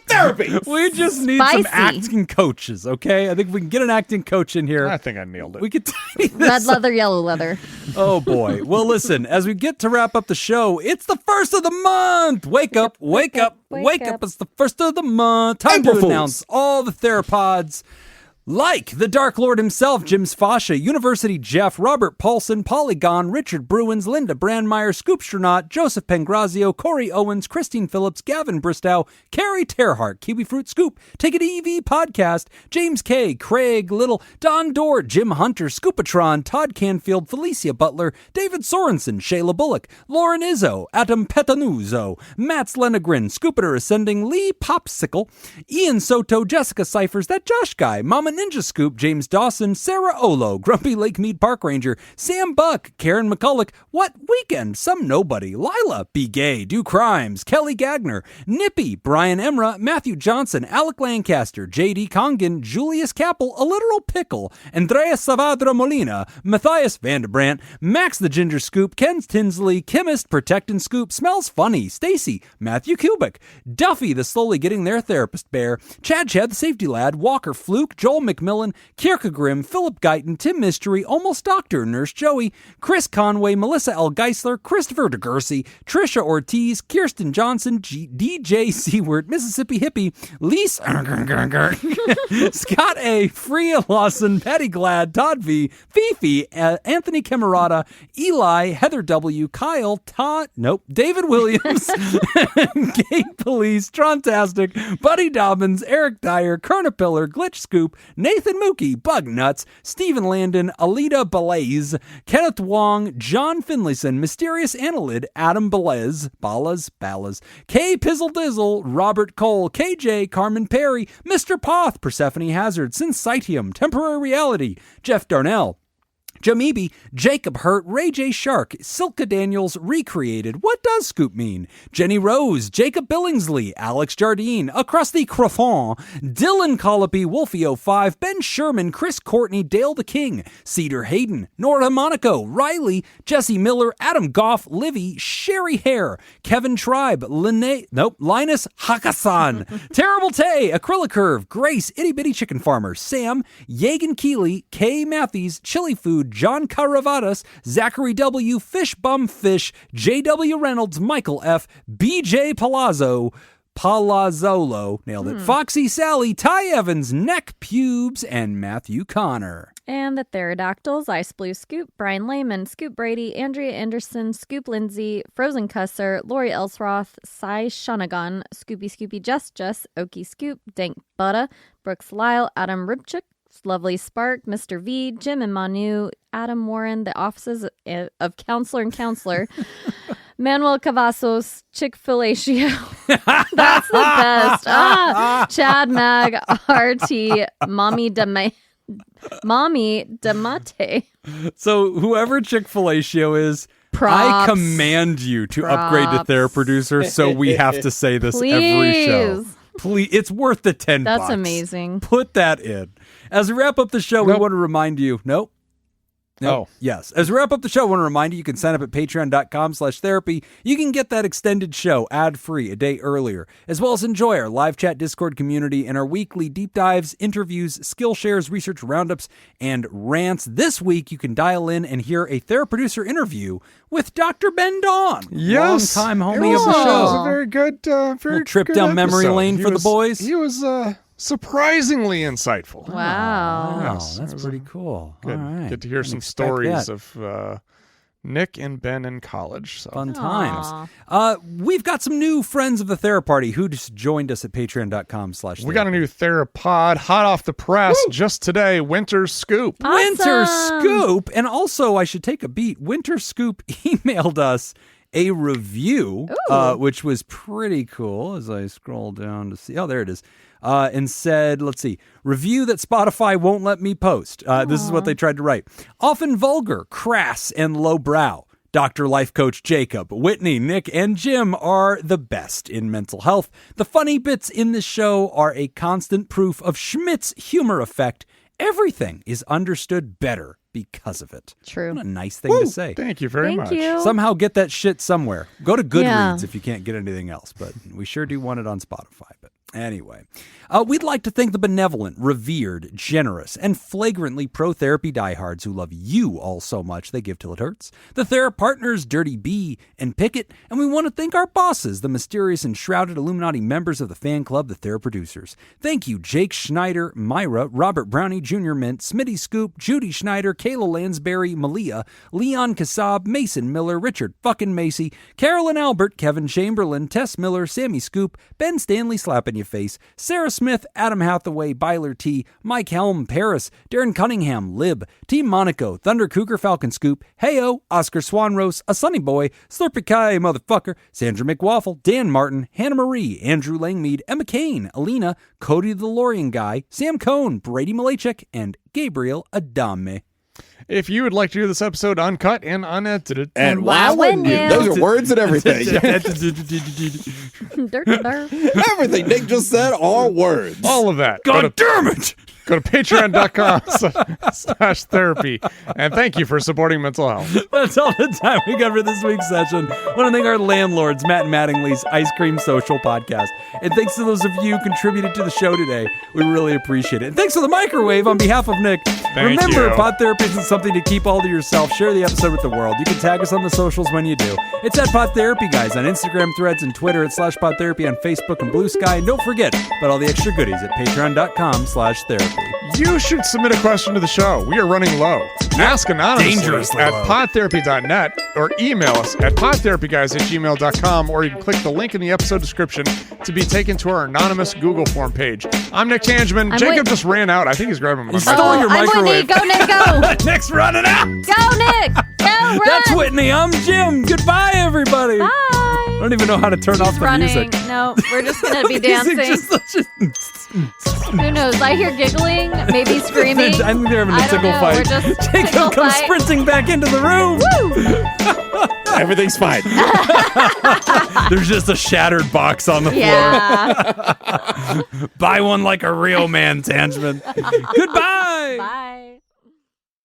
therapy. We just need some Spicy. acting coaches, okay? I think we can get an acting coach in here. I think I nailed it. We could tidy this Red up. leather, yellow leather. Oh, boy. Well, listen, as we get to wrap up the show, it's the first of the month. Wake up, wake up, wake up. It's the first of the month. Time April to Fools. announce all the theropods. Like the Dark Lord himself, Jim Sfasha, University Jeff, Robert Paulson, Polygon, Richard Bruins, Linda Brandmeier, Scoopstronaut, Joseph Pengrazio, Corey Owens, Christine Phillips, Gavin Bristow, Carrie Terhart, Kiwi Fruit Scoop, Take It EV Podcast, James K, Craig Little, Don Dorr, Jim Hunter, Scoopatron, Todd Canfield, Felicia Butler, David Sorensen, Shayla Bullock, Lauren Izzo, Adam Petanuzzo, Matt Lenegren, Scoopator Ascending, Lee Popsicle, Ian Soto, Jessica Cyphers, That Josh Guy, Mama Ninja Scoop, James Dawson, Sarah Olo, Grumpy Lake Mead Park Ranger, Sam Buck, Karen McCulloch, What Weekend, Some Nobody, Lila, Be Gay, Do Crimes, Kelly Gagner, Nippy, Brian Emra, Matthew Johnson, Alec Lancaster, J.D. Congan, Julius Capel, A Literal Pickle, Andrea Savadra Molina, Matthias Vanderbrandt, Max the Ginger Scoop, Ken Tinsley, Chemist, Protect and Scoop, Smells Funny, Stacy, Matthew Kubik, Duffy the Slowly Getting Their Therapist Bear, Chad the Safety Lad, Walker Fluke, Joel McMillan, Kierkegaard, Philip Guyton, Tim Mystery, Almost Doctor, Nurse Joey, Chris Conway, Melissa L. Geisler, Christopher DeGursey, Trisha Ortiz, Kirsten Johnson, DJ Seward, Mississippi Hippie, Lise, Scott A., Freya Lawson, Patty Glad, Todd V., Fifi, Anthony Camerata, Eli, Heather W., Kyle, David Williams, Kate Police, Trontastic, Buddy Dobbins, Eric Dyer, Kernapiller, Glitch Scoop, Nathan Mookie, Bug Nuts, Stephen Landon, Alita Belaze, Kenneth Wong, John Finlayson, Mysterious Annalid, Adam Ballas, K. Pizzle Dizzle, Robert Cole, KJ, Carmen Perry, Mr. Poth, Persephone Hazard, Syncytium, Temporary Reality, Jeff Darnell, Jameeby, Jacob Hurt, Ray J. Shark, Silka Daniels, Recreated, What Does Scoop Mean? Jenny Rose, Jacob Billingsley, Alex Jardine, Across the Croissant, Dylan Colopy, Wolfie05, Ben Sherman, Chris Courtney, Dale the King, Cedar Hayden, Nora Monaco, Riley, Jesse Miller, Adam Goff, Livy, Sherry Hare, Kevin Tribe, Linus Hakasan, Terrible Tay, Acrylic Curve, Grace, Itty Bitty Chicken Farmer, Sam, Yagan Keeley, Kay Matthews, Chili Food, John Caravadas, Zachary W, Fish Bum Fish, J.W. Reynolds, Michael F, B.J. Palazzolo, nailed it, Foxy Sally, Ty Evans, Neck Pubes, and Matthew Connor. And the Pterodactyls, Ice Blue Scoop, Brian Lehman, Scoop Brady, Andrea Anderson, Scoop Lindsay, Frozen Cusser, Lori Elsroth, Cy Shanagan, Scoopy Just, Okie Scoop, Dank Butta, Brooks Lyle, Adam Ribchik, Lovely Spark, Mr. V, Jim and Manu, Adam Warren, the offices of Counselor and Counselor, Manuel Cavazos, Chick-fil-A. That's the best. Chad Mag, RT, Mommy Damate. So whoever Chick-fil-A is, I command you to upgrade to Theraproducer, so we have to say this every show. Please, it's worth the $10. That's amazing. Put that in. As we wrap up the show, we want to remind you. Yes. As we wrap up the show, I want to remind you, you can sign up at patreon.com/therapy. You can get that extended show ad-free a day earlier, as well as enjoy our live chat Discord community and our weekly deep dives, interviews, skill shares, research roundups, and rants. This week, you can dial in and hear a Theraproducer interview with Dr. Ben Dawn. Yes. Longtime homie of the show. It was a very good, little trip down memory lane for the boys. He was surprisingly insightful. Wow. Yes, that's pretty cool. Good. All right. Get to hear some stories of Nick and Ben in college. So. Fun times. We've got some new friends of the Theraparty who just joined us at patreon.com/therapy. We got a new Therapod hot off the press just today. Winter Scoop. Awesome. Winter Scoop. And also, I should take a beat. Winter Scoop emailed us a review, which was pretty cool as I scroll down to see. Oh, there it is. And said, let's see, review that Spotify won't let me post. This is what they tried to write. Often vulgar, crass, and lowbrow. Dr. Life Coach Jacob, Whitney, Nick, and Jim are the best in mental health. The funny bits in this show are a constant proof of Schmidt's humor effect. Everything is understood better because of it. True. What a nice thing to say. Thank you very much. You. Somehow get that shit somewhere. Go to Goodreads if you can't get anything else, but we sure do want it on Spotify. But anyway, we'd like to thank the benevolent, revered, generous, and flagrantly pro-therapy diehards who love you all so much they give till it hurts. The Therapartners, Dirty B and Pickett, and we want to thank our bosses, the mysterious and shrouded Illuminati members of the fan club, the Theraproducers. Thank you, Jake Schneider, Myra, Robert Brownie, Jr. Mint, Smitty Scoop, Judy Schneider, Kayla Lansbury, Malia, Leon Kassab, Mason Miller, Richard fucking Macy, Carolyn Albert, Kevin Chamberlain, Tess Miller, Sammy Scoop, Ben Stanley slapping your face, Sarah Smith, Adam Hathaway, Byler T, Mike Helm, Paris, Darren Cunningham, Lib, Team Monaco, Thunder Cougar Falcon Scoop, Heyo, Oscar Swanrose, A Sunny Boy, Slurpy Kai, Motherfucker, Sandra McWaffle, Dan Martin, Hannah Marie, Andrew Langmead, Emma Kane, Alina, Cody the DeLorean Guy, Sam Cohn, Brady Malachek, and Gabriel Adame. If you would like to hear this episode uncut and unedited, and why wouldn't you? Those are words and everything. Everything Nick just said are words. All of that. God damn it! Go to patreon.com/therapy. And thank you for supporting mental health. That's all the time we got for this week's session. I want to thank our landlords, Matt and Mattingly's Ice Cream Social Podcast. And thanks to those of you who contributed to the show today. We really appreciate it. And thanks to the microwave on behalf of Nick. Remember, Pod Therapy isn't something to keep all to yourself. Share the episode with the world. You can tag us on the socials when you do. It's at PodTherapyGuys on Instagram, Threads, and Twitter. It's /PodTherapy on Facebook and Blue Sky. And don't forget about all the extra goodies at patreon.com/therapy. You should submit a question to the show. We are running low. Ask anonymously at podtherapy.net or email us at podtherapyguys@gmail.com, or you can click the link in the episode description to be taken to our anonymous Google form page. I'm Nick Tangeman. Jacob just ran out. I think he's grabbing my stole your microwave. Go, Nick, go. Nick's running out. Go, Nick. Go, run. That's Whitney. I'm Jim. Goodbye, everybody. Bye. don't even know how to turn off the running. music. No, we're just gonna be dancing. Who knows? I hear giggling, maybe screaming. I think they're having a I don't tickle know. fight. We're just Jacob tickle comes fight. sprinting back into the room. Everything's fine. There's just a shattered box on the Yeah. floor. Buy one like a real man, Tangeman. Goodbye. Bye.